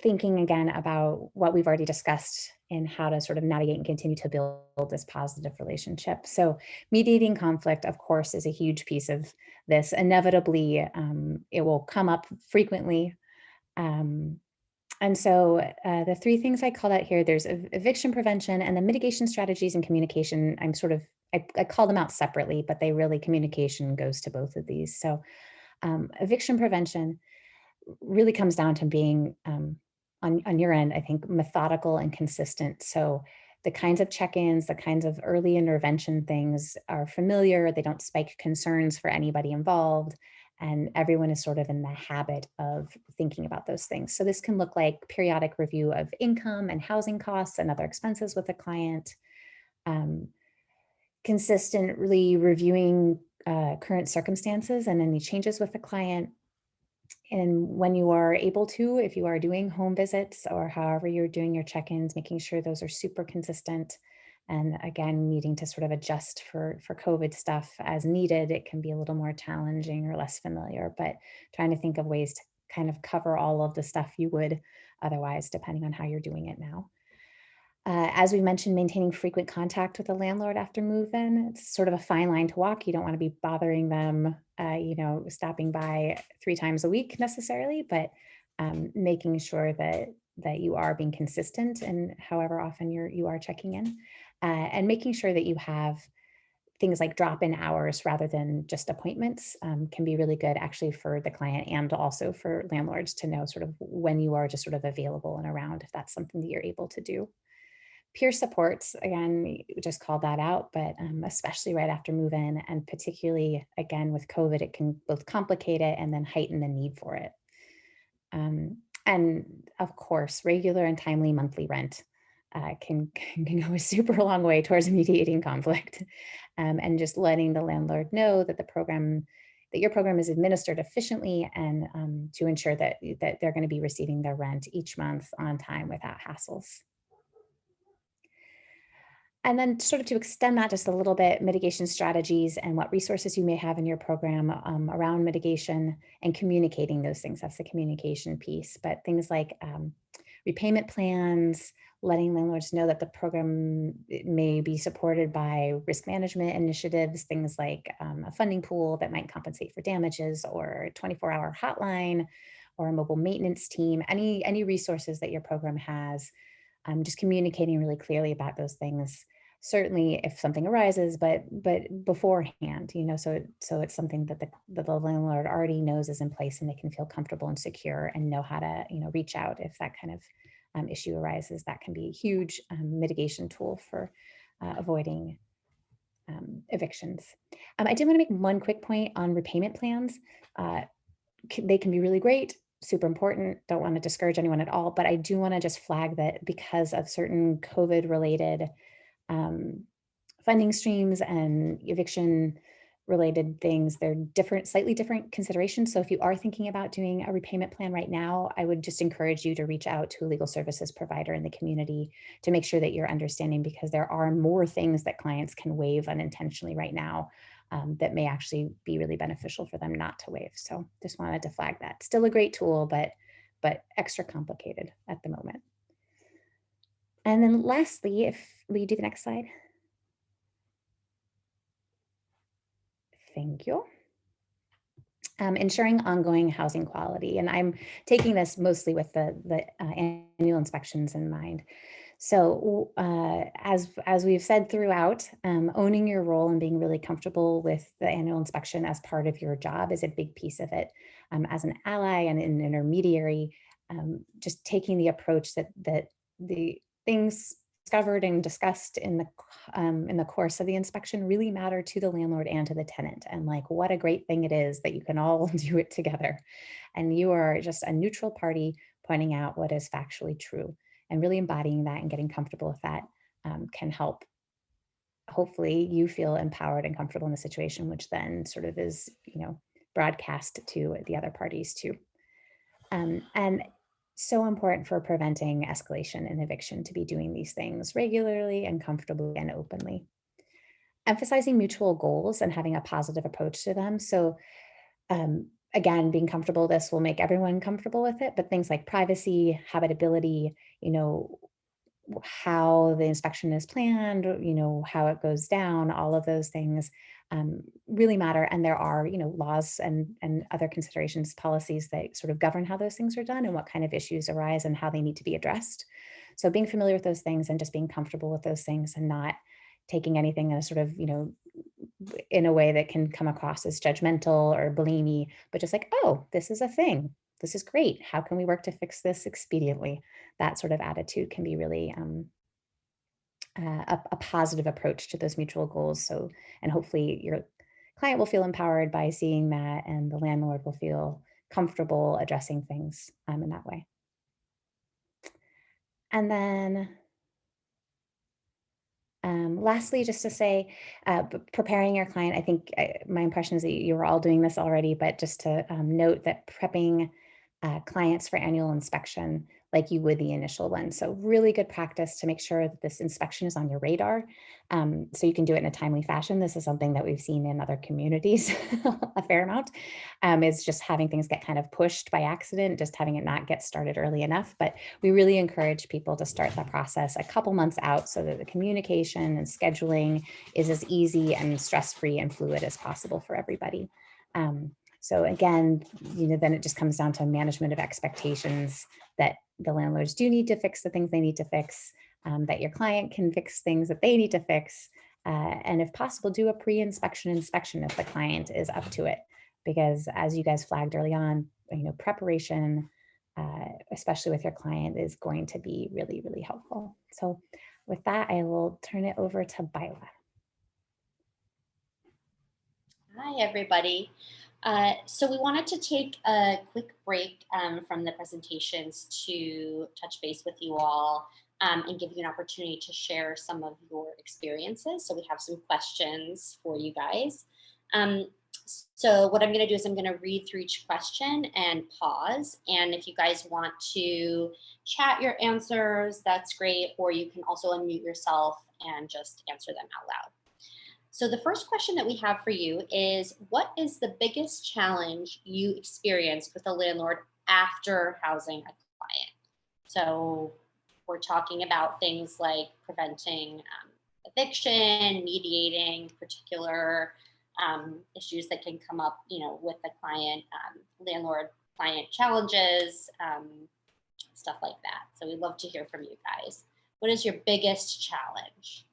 thinking again about what we've already discussed in how to sort of navigate and continue to build this positive relationship. So mediating conflict, of course, is a huge piece of this. Inevitably, it will come up frequently. And so the three things I called out here, there's eviction prevention and the mitigation strategies and communication. I call them out separately, but communication goes to both of these. So eviction prevention really comes down to being, on your end, I think, methodical and consistent. So the kinds of check-ins, the kinds of early intervention things are familiar. They don't spike concerns for anybody involved. And everyone is sort of in the habit of thinking about those things. So this can look like periodic review of income and housing costs and other expenses with the client, consistently reviewing current circumstances and any changes with the client. And when you are able to, if you are doing home visits or however you're doing your check-ins, making sure those are super consistent. And again, needing to sort of adjust for COVID stuff as needed. It can be a little more challenging or less familiar, but trying to think of ways to kind of cover all of the stuff you would otherwise, depending on how you're doing it now. As we mentioned, maintaining frequent contact with the landlord after move-in. It's sort of a fine line to walk. You don't want to be bothering them, stopping by 3 times a week necessarily, but making sure that you are being consistent and however often you are checking in, and making sure that you have things like drop-in hours rather than just appointments, can be really good actually for the client and also for landlords to know sort of when you are just sort of available and around, if that's something that you're able to do. Peer supports, again, we just called that out, but especially right after move-in, and particularly, again, with COVID, it can both complicate it and then heighten the need for it. And of course, regular and timely monthly rent can go a super long way towards mediating conflict, and just letting the landlord know that your program is administered efficiently, and to ensure that they're going to be receiving their rent each month on time without hassles. And then sort of to extend that just a little bit, mitigation strategies and what resources you may have in your program around mitigation and communicating those things. That's the communication piece, but things like repayment plans, letting landlords know that the program may be supported by risk management initiatives, things like a funding pool that might compensate for damages, or a 24-hour hotline, or a mobile maintenance team, any resources that your program has. Just communicating really clearly about those things, certainly if something arises, but beforehand, so it's something that the landlord already knows is in place, and they can feel comfortable and secure and know how to reach out if that kind of issue arises. That can be a huge mitigation tool for avoiding evictions. I did want to make one quick point on repayment plans. They can be really great, super important. Don't want to discourage anyone at all, but I do want to just flag that because of certain COVID related funding streams and eviction related things. They're different, slightly different considerations. So if you are thinking about doing a repayment plan right now, I would just encourage you to reach out to a legal services provider in the community to make sure that you're understanding, because there are more things that clients can waive unintentionally right now that may actually be really beneficial for them not to waive. So just wanted to flag that. Still a great tool, but extra complicated at the moment. And then lastly, if we do the next slide. Thank you. Ensuring ongoing housing quality. And I'm taking this mostly with the annual inspections in mind. So as we've said throughout, owning your role and being really comfortable with the annual inspection as part of your job is a big piece of it. As an ally and an intermediary, just taking the approach that the things discovered and discussed in the course of the inspection really matter to the landlord and to the tenant. And like, what a great thing it is that you can all do it together. And you are just a neutral party pointing out what is factually true, and really embodying that and getting comfortable with that can help. Hopefully you feel empowered and comfortable in the situation, which then sort of is, broadcast to the other parties too. And so important for preventing escalation and eviction to be doing these things regularly and comfortably and openly. Emphasizing mutual goals and having a positive approach to them. So again, being comfortable, this will make everyone comfortable with it, but things like privacy, habitability, how the inspection is planned, how it goes down, all of those things really matter. And there are, laws and other considerations, policies that sort of govern how those things are done and what kind of issues arise and how they need to be addressed. So being familiar with those things and just being comfortable with those things and not taking anything as sort of, in a way that can come across as judgmental or blamey, but just like, oh, this is a thing. This is great. How can we work to fix this expediently? That sort of attitude can be really a positive approach to those mutual goals. So, and hopefully your client will feel empowered by seeing that, and the landlord will feel comfortable addressing things in that way. And then lastly, just to say, preparing your client, I think my impression is that you were all doing this already, but just to note that prepping clients for annual inspection like you would the initial one. So really good practice to make sure that this inspection is on your radar so you can do it in a timely fashion. This is something that we've seen in other communities a fair amount, is just having things get kind of pushed by accident, just having it not get started early enough. But we really encourage people to start the process a couple months out so that the communication and scheduling is as easy and stress-free and fluid as possible for everybody. So again, then it just comes down to management of expectations that the landlords do need to fix the things they need to fix, that your client can fix things that they need to fix, and if possible, do a pre-inspection inspection if the client is up to it. Because as you guys flagged early on, preparation, especially with your client, is going to be really, really helpful. So with that, I will turn it over to Byla. Hi, everybody. So we wanted to take a quick break from the presentations to touch base with you all and give you an opportunity to share some of your experiences. So we have some questions for you guys. So what I'm going to do is I'm going to read through each question and pause. And if you guys want to chat your answers, that's great. Or you can also unmute yourself and just answer them out loud. So the first question that we have for you is, what is the biggest challenge you experienced with a landlord after housing a client? So we're talking about things like preventing eviction, mediating particular issues that can come up, with the client, landlord-client challenges, stuff like that. So we'd love to hear from you guys. What is your biggest challenge?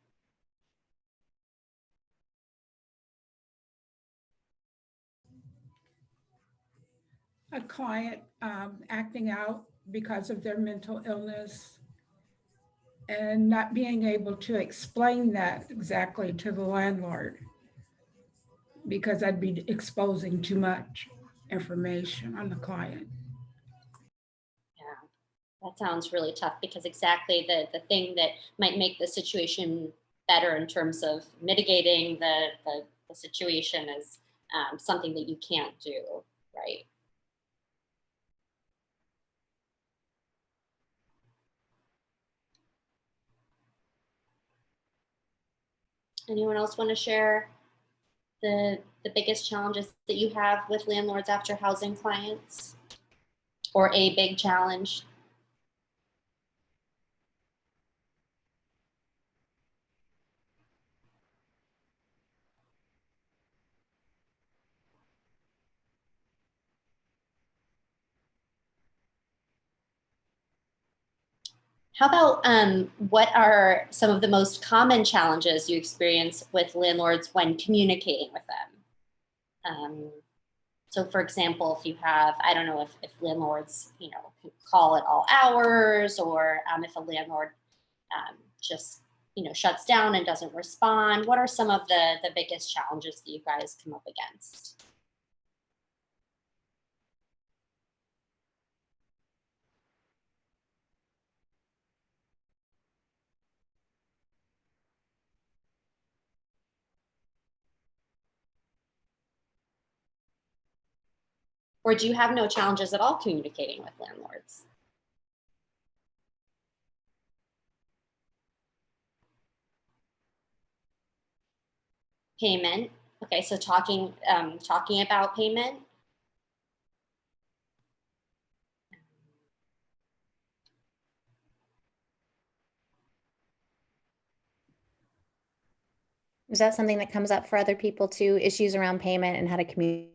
A client acting out because of their mental illness and not being able to explain that exactly to the landlord, because I'd be exposing too much information on the client. Yeah, that sounds really tough, because exactly the thing that might make the situation better in terms of mitigating the the situation as something that you can't do, right? Anyone else want to share the biggest challenges that you have with landlords after housing clients, or a big challenge? How about what are some of the most common challenges you experience with landlords when communicating with them? So for example, if you have, I don't know if landlords, call at all hours, or if a landlord just, shuts down and doesn't respond, what are some of the biggest challenges that you guys come up against? Or do you have no challenges at all communicating with landlords? Payment. Okay, so talking about payment. Is that something that comes up for other people too? Issues around payment and how to communicate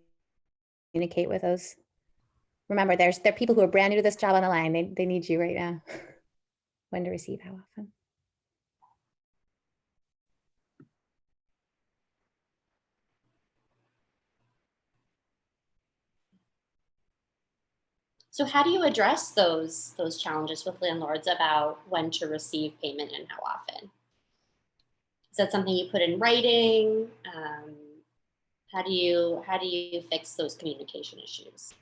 with those? Remember, there are people who are brand new to this job on the line. They need you right now. When to receive, how often? So how do you address those challenges with landlords about when to receive payment and how often? Is that something you put in writing? How do you fix those communication issues?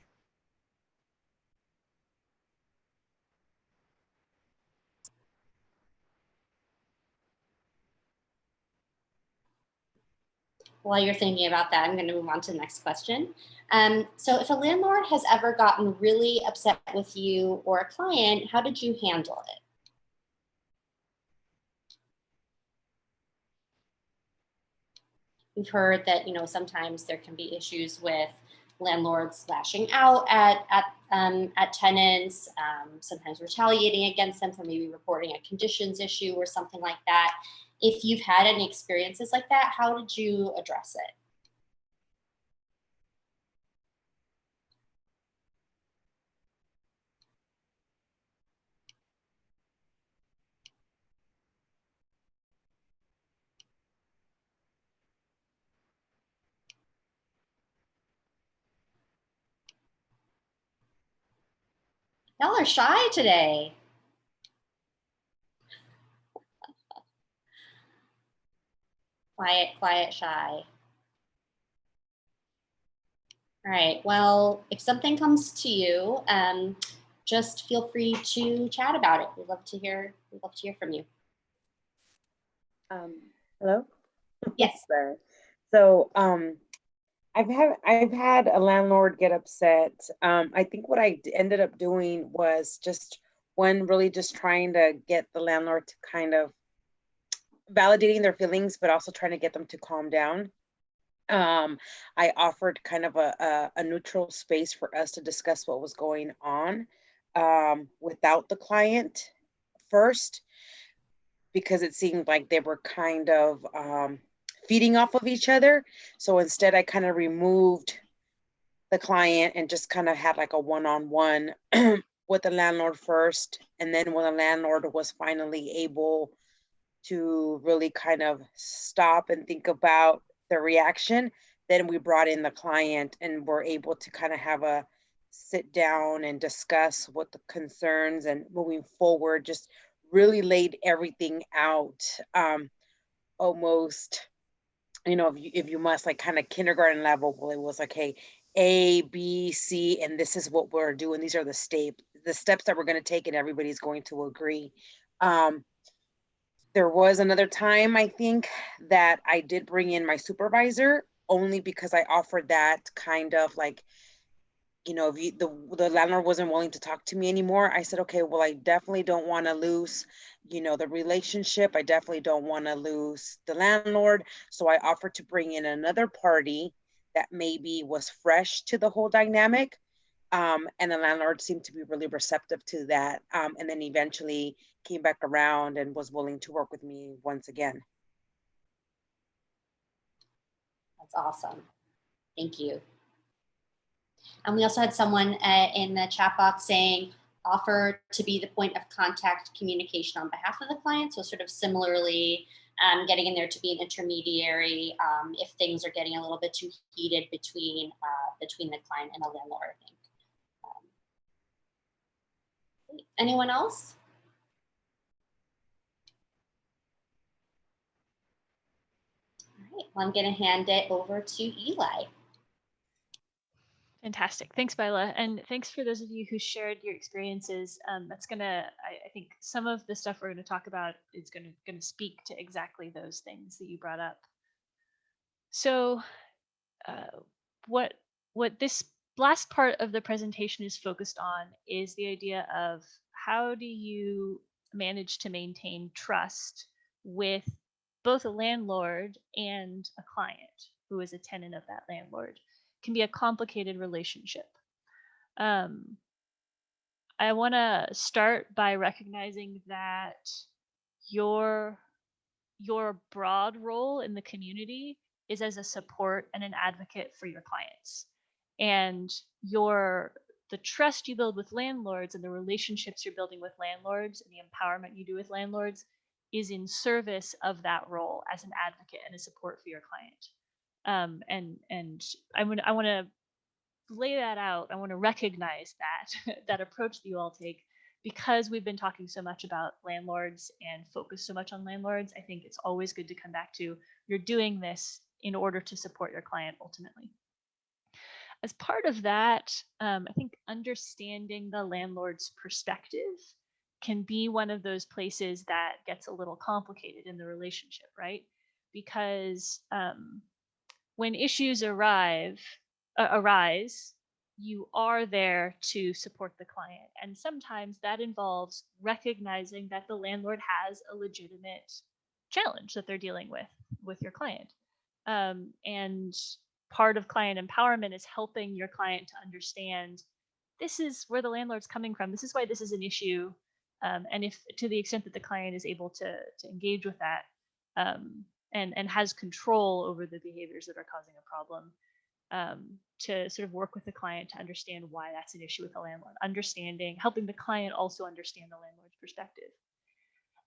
While you're thinking about that, I'm going to move on to the next question. So if a landlord has ever gotten really upset with you or a client, how did you handle it? We've heard that sometimes there can be issues with landlords lashing out at tenants, sometimes retaliating against them for maybe reporting a conditions issue or something like that. If you've had any experiences like that, how did you address it? Y'all are shy today. Quiet, shy. All right, well, if something comes to you, just feel free to chat about it. We'd love to hear from you. Hello? Yes. Sorry. So I've had a landlord get upset. I think what I ended up doing was just really just trying to get the landlord to kind of validating their feelings, but also trying to get them to calm down. I offered kind of a neutral space for us to discuss what was going on without the client first, because it seemed like they were kind of feeding off of each other. So instead, I kind of removed the client and just kind of had like a one-on-one with the landlord first. And then when the landlord was finally able to really kind of stop and think about the reaction, then we brought in the client and were able to kind of have a sit down and discuss what the concerns and moving forward, just really laid everything out, almost, if you must, like kind of kindergarten level. Well, it was like, hey, A, B, C, and this is what we're doing. These are the steps that we're going to take, and everybody's going to agree. There was another time, I think, that I did bring in my supervisor only because I offered that kind of like, if the landlord wasn't willing to talk to me anymore, I said, okay, well, I definitely don't want to lose, the relationship. I definitely don't want to lose the landlord. So I offered to bring in another party that maybe was fresh to the whole dynamic. And the landlord seemed to be really receptive to that. And then eventually came back around and was willing to work with me once again. That's awesome. Thank you. And we also had someone in the chat box saying, offer to be the point of contact communication on behalf of the client. So sort of similarly, getting in there to be an intermediary if things are getting a little bit too heated between the client and the landlord, I think. Anyone else? All right, well, I'm gonna hand it over to Eli. Fantastic. Thanks, Bila. And thanks for those of you who shared your experiences. That's I think some of the stuff we're gonna talk about is gonna speak to exactly those things that you brought up. So what this last part of the presentation is focused on is the idea of how do you manage to maintain trust with both a landlord and a client who is a tenant of that landlord. Can be a complicated relationship. I want to start by recognizing that your broad role in the community is as a support and an advocate for your clients. And the trust you build with landlords and the relationships you're building with landlords and the empowerment you do with landlords is in service of that role as an advocate and a support for your client. And I want to lay that out. I want to recognize that that approach that you all take, because we've been talking so much about landlords and focus so much on landlords. I think it's always good to come back to, you're doing this in order to support your client ultimately. As part of that, I think understanding the landlord's perspective can be one of those places that gets a little complicated in the relationship, right? Because when issues arise, you are there to support the client. And sometimes that involves recognizing that the landlord has a legitimate challenge that they're dealing with your client. And part of client empowerment is helping your client to understand this is where the landlord's coming from. This is why this is an issue. And if to the extent that the client is able to engage with that, and has control over the behaviors that are causing a problem, to sort of work with the client to understand why that's an issue with the landlord, helping the client also understand the landlord's perspective.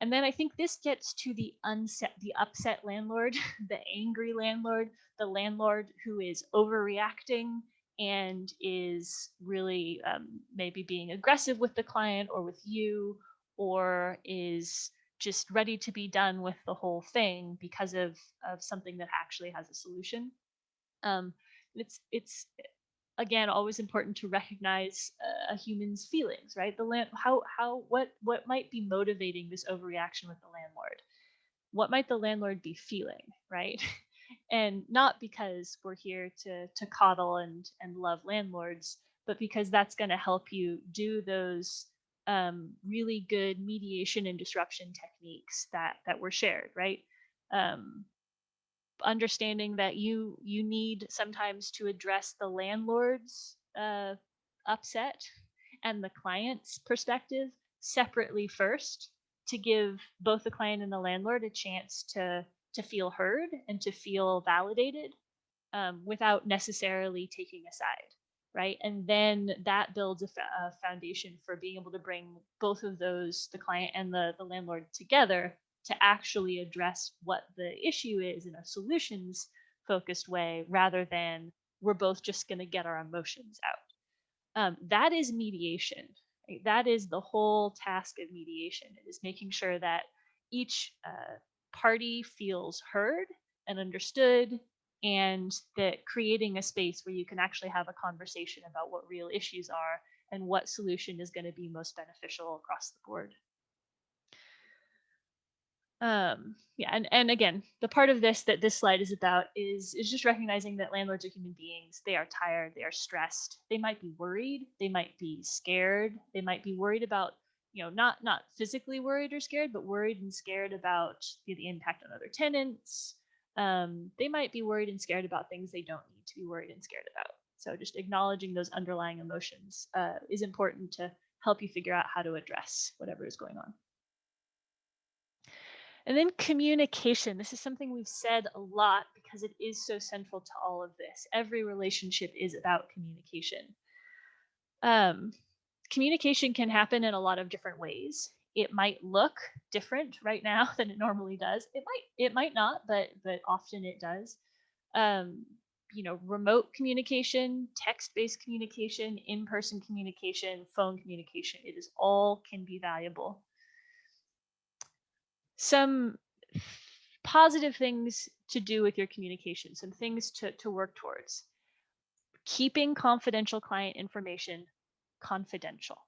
And then I think this gets to the upset landlord, the angry landlord, the landlord who is overreacting and is really maybe being aggressive with the client or with you, or is just ready to be done with the whole thing because of something that actually has a solution. It's again always important to recognize a human's feelings, right? What might be motivating this overreaction with the landlord? What might the landlord be feeling, right? And not because we're here to coddle and love landlords, but because that's going to help you do those really good mediation and disruption techniques that were shared, right? Understanding that you need sometimes to address the landlord's upset and the client's perspective separately first, to give both the client and the landlord a chance to feel heard and to feel validated, without necessarily taking a side, right? And then that builds a foundation for being able to bring both of those, the client and the landlord, together to actually address what the issue is in a solutions focused way, rather than we're both just going to get our emotions out. That is mediation. Right? That is the whole task of mediation. It is making sure that each party feels heard and understood, and that creating a space where you can actually have a conversation about what real issues are and what solution is going to be most beneficial across the board. Yeah, and again, the part of this that this slide is about is just recognizing that landlords are human beings. They are tired, they are stressed, they might be worried, they might be scared, they might be worried about, not physically worried or scared, but worried and scared about the impact on other tenants. They might be worried and scared about things they don't need to be worried and scared about. So just acknowledging those underlying emotions is important to help you figure out how to address whatever is going on. And then communication. This is something we've said a lot because it is so central to all of this. Every relationship is about communication. Communication can happen in a lot of different ways. It might look different right now than it normally does. It might not, but often it does. Remote communication, text-based communication, in-person communication, phone communication. It is all can be valuable. Some positive things to do with your communication, some things to work towards. Keeping confidential client information confidential.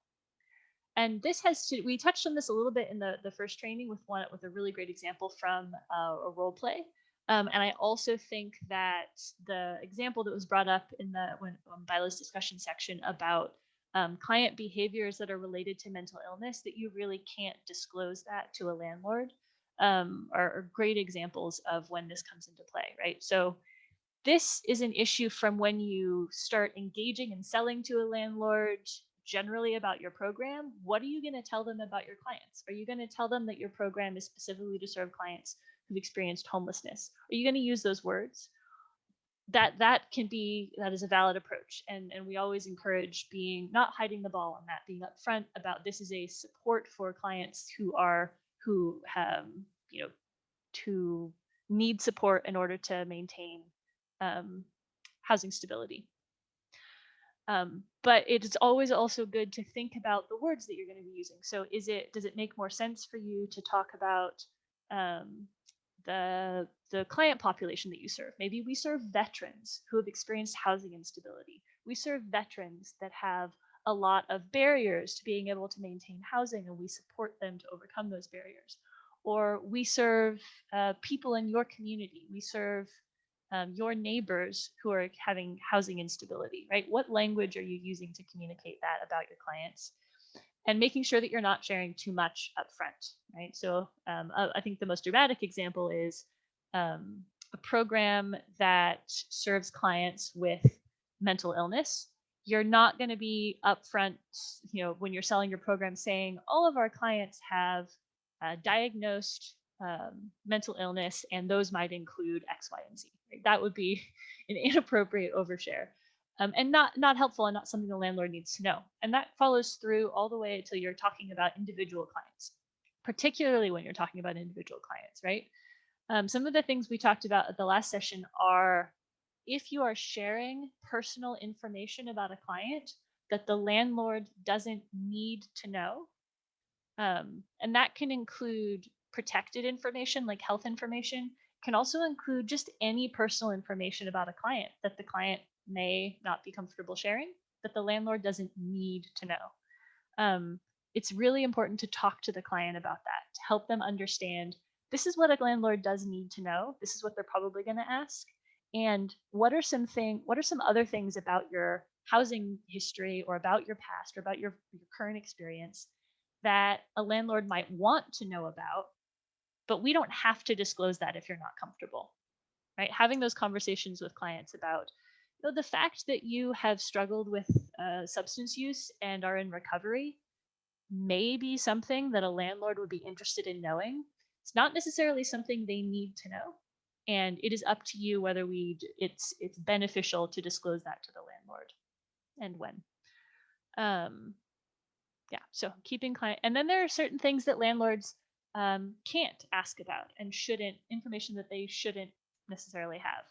And this we touched on this a little bit in the first training with a really great example from a role play. And I also think that the example that was brought up in Bila's discussion section about client behaviors that are related to mental illness, that you really can't disclose that to a landlord, are great examples of when this comes into play, right? So this is an issue from when you start engaging and selling to a landlord generally about your program. What are you going to tell them about your clients? Are you going to tell them that your program is specifically to serve clients who've experienced homelessness? Are you going to use those words? That is a valid approach, and we always encourage not hiding the ball on that, being upfront about this is a support for clients who have to need support in order to maintain housing stability. But it is always also good to think about the words that you're going to be using. So does it make more sense for you to talk about the client population that you serve? Maybe we serve veterans who have experienced housing instability. We serve veterans that have a lot of barriers to being able to maintain housing, and we support them to overcome those barriers. Or we serve people in your community. We serve your neighbors who are having housing instability, right? What language are you using to communicate that about your clients? And making sure that you're not sharing too much upfront, right? So I think the most dramatic example is a program that serves clients with mental illness. You're not going to be upfront, when you're selling your program, saying all of our clients have diagnosed mental illness, and those might include X, Y, and Z. Right? That would be an inappropriate overshare. And not helpful, and not something the landlord needs to know. And that follows through all the way until you're talking about individual clients, particularly when you're talking about individual clients, right? Some of the things we talked about at the last session are if you are sharing personal information about a client that the landlord doesn't need to know, and that can include protected information like health information, can also include just any personal information about a client that the client may not be comfortable sharing, that the landlord doesn't need to know. It's really important to talk to the client about that, to help them understand this is what a landlord does need to know. This is what they're probably going to ask. And what are some other things about your housing history or about your past or about your current experience that a landlord might want to know about, but we don't have to disclose that if you're not comfortable, right? Having those conversations with clients about the fact that you have struggled with substance use and are in recovery may be something that a landlord would be interested in knowing. It's not necessarily something they need to know, and it is up to you whether it's beneficial to disclose that to the landlord and when. Yeah, so keeping client, and then there are certain things that landlords can't ask about and information that they shouldn't necessarily have.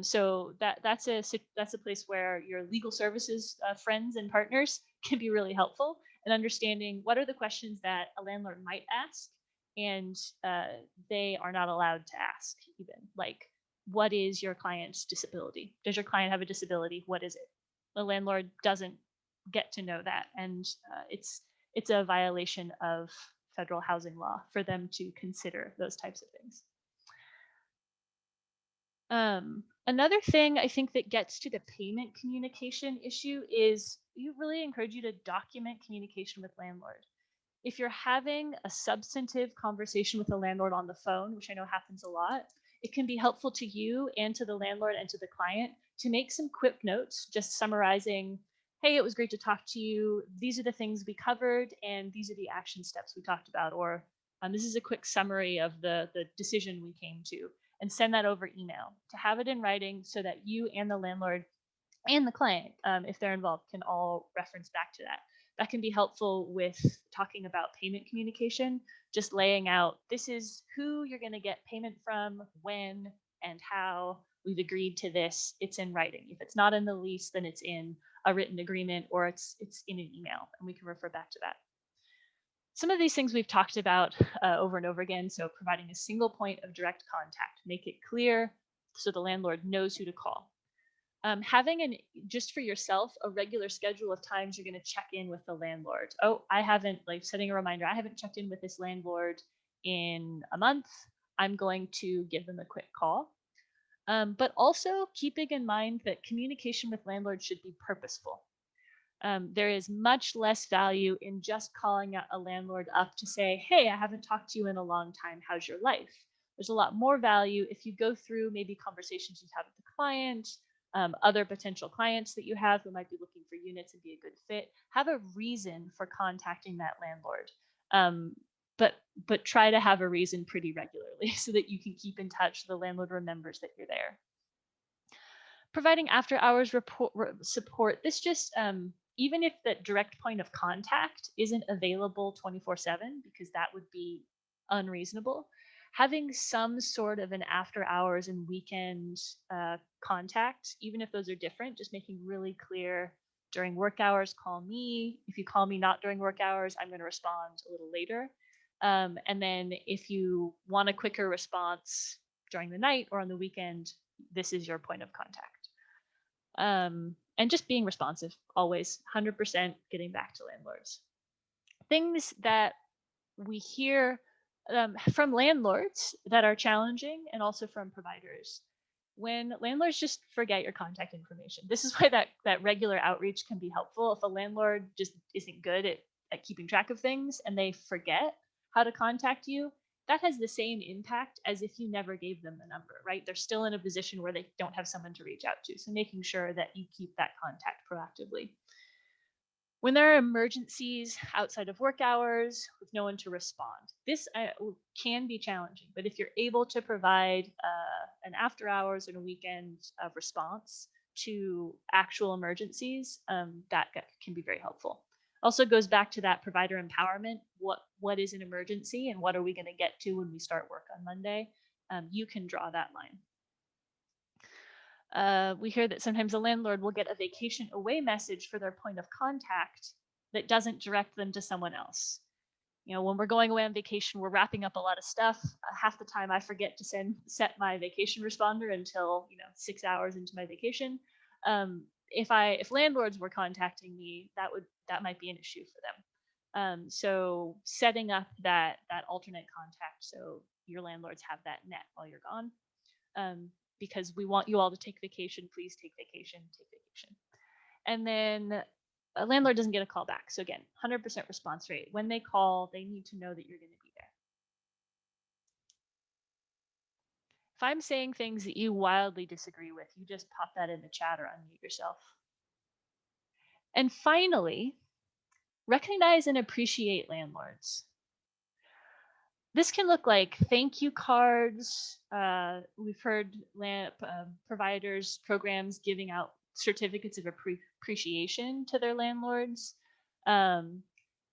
So that's a place where your legal services friends and partners can be really helpful in understanding what are the questions that a landlord might ask and they are not allowed to ask, even like, what is your client's disability? Does your client have a disability? What is it? The landlord doesn't get to know that, and it's a violation of federal housing law for them to consider those types of things. Another thing I think that gets to the payment communication issue is we really encourage you to document communication with landlord. If you're having a substantive conversation with a landlord on the phone, which I know happens a lot, it can be helpful to you and to the landlord and to the client to make some quick notes, just summarizing, hey, it was great to talk to you. These are the things we covered, and these are the action steps we talked about, or this is a quick summary of the decision we came to, and send that over email to have it in writing so that you and the landlord and the client, if they're involved, can all reference back to that. That can be helpful with talking about payment communication, just laying out, this is who you're going to get payment from, when, and how. We've agreed to this. It's in writing. If it's not in the lease, then it's in a written agreement, or it's in an email, and we can refer back to that. Some of these things we've talked about over and over again. So providing a single point of direct contact, make it clear so the landlord knows who to call. Having just for yourself, a regular schedule of times you're going to check in with the landlord. Oh, I haven't, like setting a reminder, I haven't checked in with this landlord in a month. I'm going to give them a quick call. But also keeping in mind that communication with landlords should be purposeful. There is much less value in just calling a landlord up to say, hey, I haven't talked to you in a long time. How's your life? There's a lot more value if you go through maybe conversations you've had with the client, other potential clients that you have who might be looking for units and be a good fit. Have a reason for contacting that landlord. But try to have a reason pretty regularly so that you can keep in touch. The landlord remembers that you're there. Providing after hours support. This just, even if that direct point of contact isn't available 24/7, because that would be unreasonable, having some sort of an after hours and weekend contact, even if those are different, just making really clear during work hours, call me. If you call me not during work hours, I'm going to respond a little later. And then if you want a quicker response during the night or on the weekend, this is your point of contact. And just being responsive, always 100% getting back to landlords. Things that we hear from landlords that are challenging, and also from providers. When landlords just forget your contact information. This is why that regular outreach can be helpful. If a landlord just isn't good at keeping track of things and they forget how to contact you, that has the same impact as if you never gave them the number, right? They're still in a position where they don't have someone to reach out to. So making sure that you keep that contact proactively. When there are emergencies outside of work hours with no one to respond, this can be challenging. But if you're able to provide an after hours and a weekend response to actual emergencies, that can be very helpful. Also goes back to that provider empowerment. What is an emergency and what are we going to get to when we start work on Monday? You can draw that line. We hear that sometimes a landlord will get a vacation away message for their point of contact that doesn't direct them to someone else. You know, when we're going away on vacation, we're wrapping up a lot of stuff. Half the time I forget to set my vacation responder until 6 hours into my vacation. If landlords were contacting me, that might be an issue for them. So setting up that alternate contact so your landlords have that net while you're gone. Because we want you all to take vacation. Please take vacation. And then a landlord doesn't get a call back. So again, 100% response rate. When they call, they need to know that you're going to be there. If I'm saying things that you wildly disagree with, you just pop that in the chat or unmute yourself. And finally, recognize and appreciate landlords. This can look like thank you cards. We've heard providers, programs giving out certificates of appreciation to their landlords.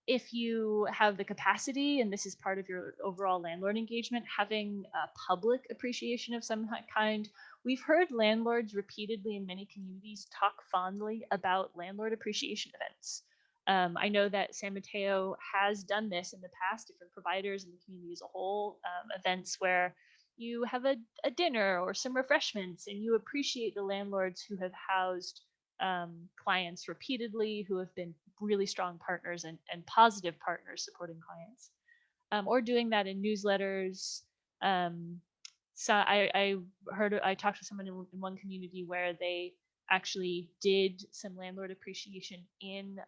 If you have the capacity, and this is part of your overall landlord engagement, having a public appreciation of some kind. We've heard landlords repeatedly in many communities talk fondly about landlord appreciation events. I know that San Mateo has done this in the past, different providers and the community as a whole, events where you have a dinner or some refreshments and you appreciate the landlords who have housed clients repeatedly, who have been really strong partners and positive partners supporting clients. or doing that in newsletters. So I talked to someone in one community where they actually did some landlord appreciation in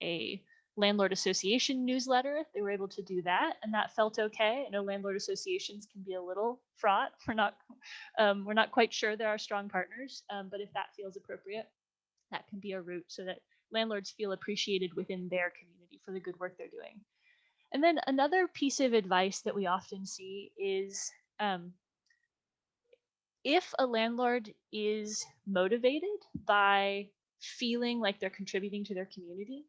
a landlord association newsletter. They were able to do that, and that felt okay. I know landlord associations can be a little fraught. We're not quite sure they're our strong partners, but if that feels appropriate, that can be a route so that landlords feel appreciated within their community for the good work they're doing. And then another piece of advice that we often see is if a landlord is motivated by feeling like they're contributing to their community,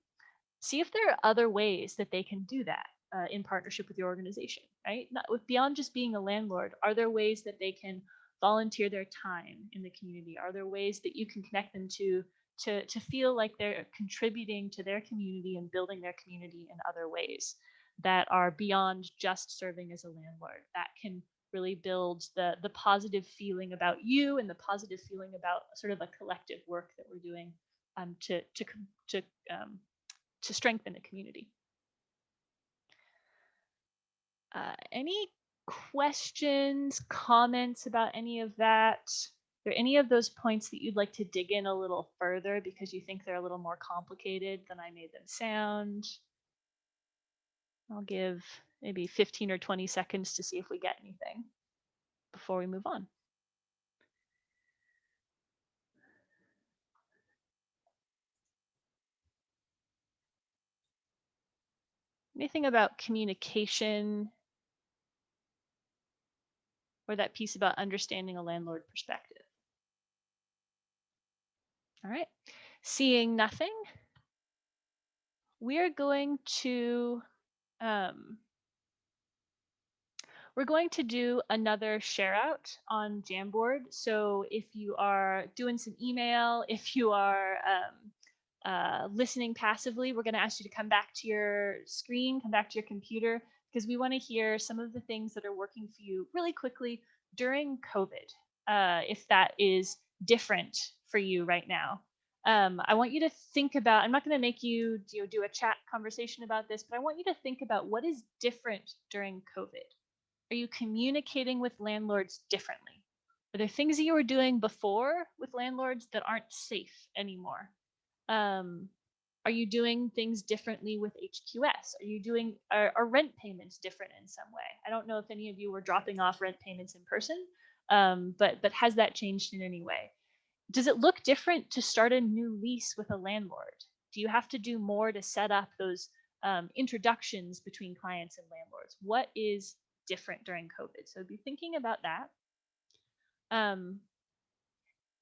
see if there are other ways that they can do that in partnership with your organization, right? Not with beyond just being a landlord. Are there ways that they can volunteer their time in the community? Are there ways that you can connect them to feel like they're contributing to their community and building their community in other ways that are beyond just serving as a landlord? That can really build the positive feeling about you and the positive feeling about sort of a collective work that we're doing to strengthen a community. Any questions, comments about any of that? Are there any of those points that you'd like to dig in a little further because you think they're a little more complicated than I made them sound? I'll give maybe 15 or 20 seconds to see if we get anything before we move on. Anything about communication or that piece about understanding a landlord perspective? All right, seeing nothing, we're going to do another share out on Jamboard. So if you are doing some email, if you are listening passively, we're going to ask you to come back to your screen, come back to your computer, because we want to hear some of the things that are working for you really quickly during COVID, if that is different for you right now. I want you to think about, I'm not going to make you do a chat conversation about this, but I want you to think about what is different during COVID. Are you communicating with landlords differently? Are there things that you were doing before with landlords that aren't safe anymore? Are you doing things differently with HQS? Are rent payments different in some way? I don't know if any of you were dropping off rent payments in person, but has that changed in any way? Does it look different to start a new lease with a landlord? Do you have to do more to set up those introductions between clients and landlords? What is different during COVID? So be thinking about that. And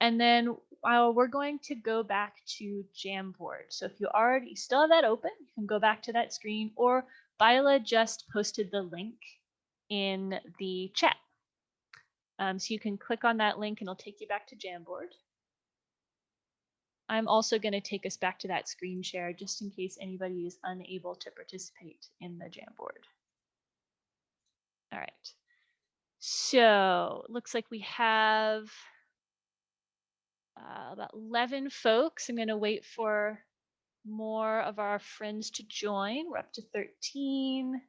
then we're going to go back to Jamboard. So if you still have that open, you can go back to that screen, or Bila just posted the link in the chat. So you can click on that link and it'll take you back to Jamboard. I'm also going to take us back to that screen share just in case anybody is unable to participate in the Jamboard. All right. So it looks like we have about 11 folks. I'm going to wait for more of our friends to join. We're up to 13.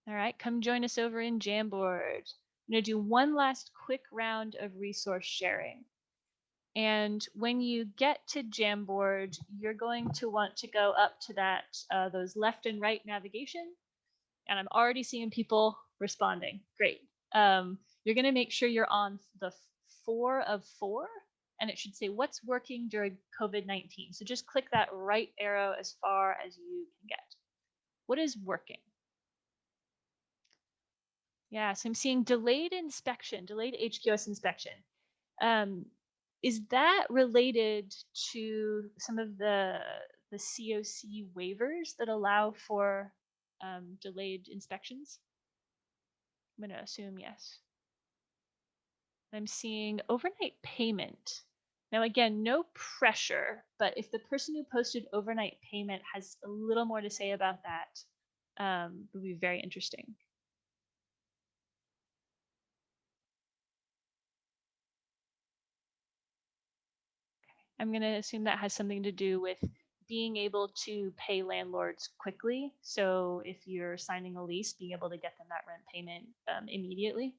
All right, come join us over in Jamboard. I'm going to do one last quick round of resource sharing. And when you get to Jamboard, you're going to want to go up to that those left and right navigation. And I'm already seeing people responding. Great. You're going to make sure you're on the 4 of 4, and it should say what's working during COVID-19. So just click that right arrow as far as you can get. What is working? Yeah, so I'm seeing delayed inspection, delayed HQS inspection. Is that related to some of the CoC waivers that allow for delayed inspections? I'm going to assume yes. I'm seeing overnight payment. Now, again, no pressure, but if the person who posted overnight payment has a little more to say about that, it would be very interesting. I'm going to assume that has something to do with being able to pay landlords quickly. So if you're signing a lease, being able to get them that rent payment immediately.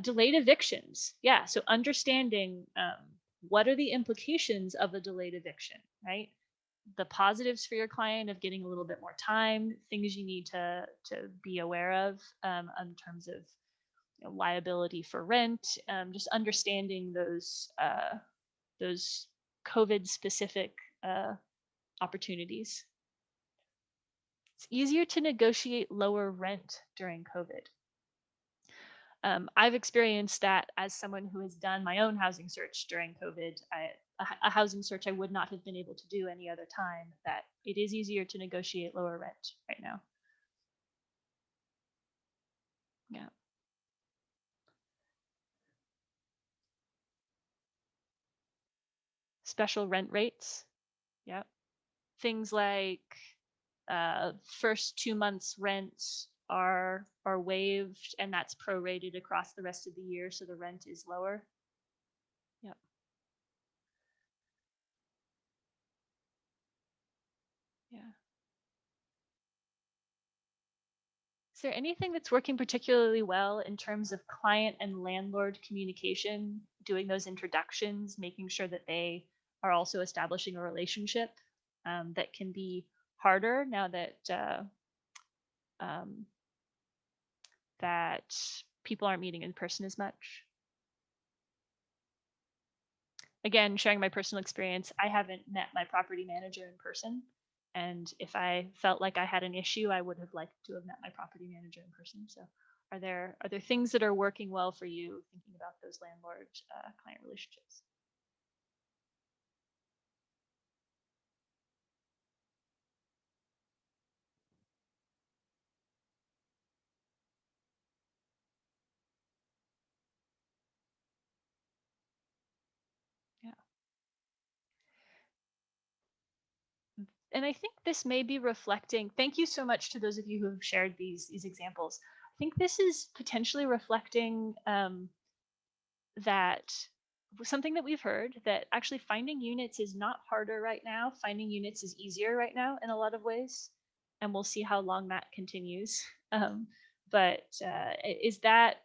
Delayed evictions. Yeah. So understanding what are the implications of a delayed eviction, right? The positives for your client of getting a little bit more time, things you need to be aware of in terms of liability for rent, just understanding those COVID specific opportunities. It's easier to negotiate lower rent during COVID. I've experienced that as someone who has done my own housing search during COVID. A housing search I would not have been able to do any other time, that it is easier to negotiate lower rent right now. Yeah. Special rent rates. Yeah. Things like first 2 months rent are waived, and that's prorated across the rest of the year, so the rent is lower. Yep. Yeah. Is there anything that's working particularly well in terms of client and landlord communication, doing those introductions, making sure that they are also establishing a relationship that can be harder now that um, that people aren't meeting in person as much? Again, sharing my personal experience, I haven't met my property manager in person. And if I felt like I had an issue, I would have liked to have met my property manager in person. So are there things that are working well for you thinking about those landlord client relationships? Yeah. And I think this may be reflecting, thank you so much to those of you who have shared these examples. I think this is potentially reflecting that something that we've heard, that actually finding units is not harder right now. Finding units is easier right now in a lot of ways, and we'll see how long that continues. But is that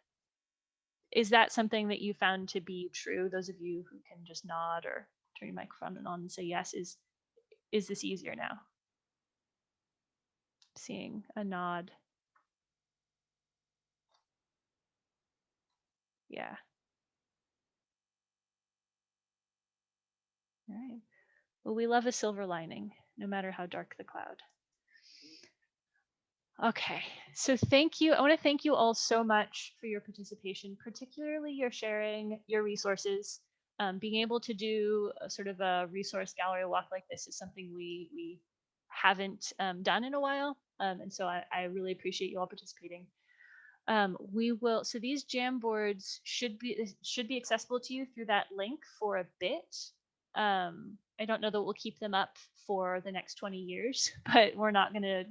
something that you found to be true? Those of you who can just nod or turn your microphone on and say yes, is this easier now? Seeing a nod. Yeah. All right. Well, we love a silver lining, no matter how dark the cloud. Okay, so thank you. I want to thank you all so much for your participation, particularly your sharing your resources. Being able to do a sort of a resource gallery walk like this is something we haven't done in a while, and so I really appreciate you all participating. We will. So these Jamboards should be accessible to you through that link for a bit. I don't know that we'll keep them up for the next 20 years, but we're not gonna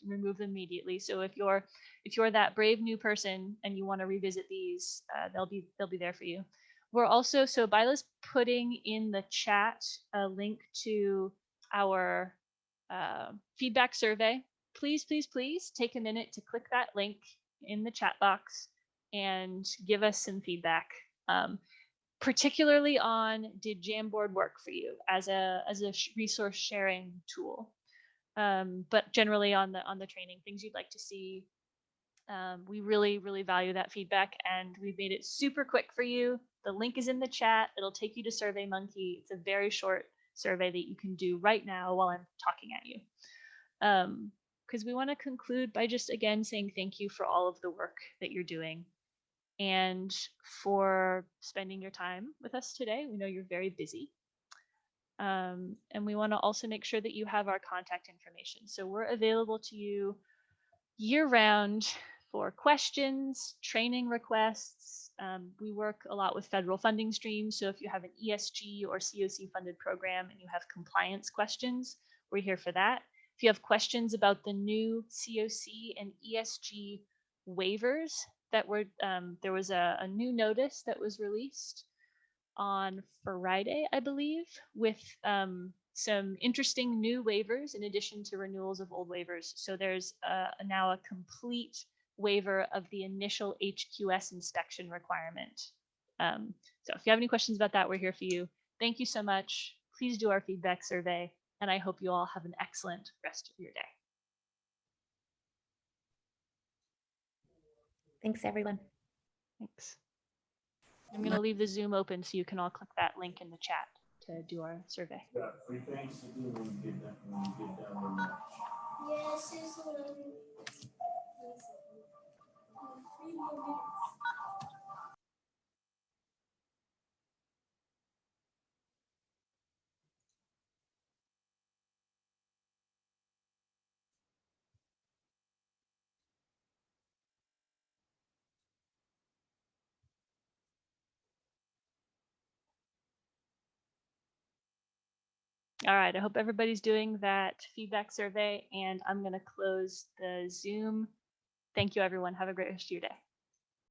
remove them immediately. So if you're that brave new person and you want to revisit these, they'll be there for you. We're also, so Bila's putting in the chat a link to our feedback survey. Please take a minute to click that link in the chat box and give us some feedback. Particularly on, did Jamboard work for you as a resource sharing tool? But generally on the training, things you'd like to see. We really value that feedback, and we've made it super quick for you. The link is in the chat. It'll take you to SurveyMonkey. It's a very short survey that you can do right now while I'm talking at you. Because we want to conclude by just again saying thank you for all of the work that you're doing and for spending your time with us today. We know you're very busy. And we want to also make sure that you have our contact information. So we're available to you year round for questions, training requests. We work a lot with federal funding streams. So if you have an ESG or CoC funded program and you have compliance questions, we're here for that. If you have questions about the new CoC and ESG waivers that were, there was a new notice that was released on Friday, I believe, with some interesting new waivers in addition to renewals of old waivers. So there's now a complete waiver of the initial HQS inspection requirement. So if you have any questions about that, we're here for you. Thank you so much. Please do our feedback survey, and I hope you all have an excellent rest of your day. Thanks, everyone. Thanks. I'm going to leave the Zoom open so you can all click that link in the chat to do our survey. Yeah, 3 things to do when you get done with lunch. Yes, it's what I mean. All right, I hope everybody's doing that feedback survey, and I'm going to close the Zoom. Thank you, everyone. Have a great rest of your day.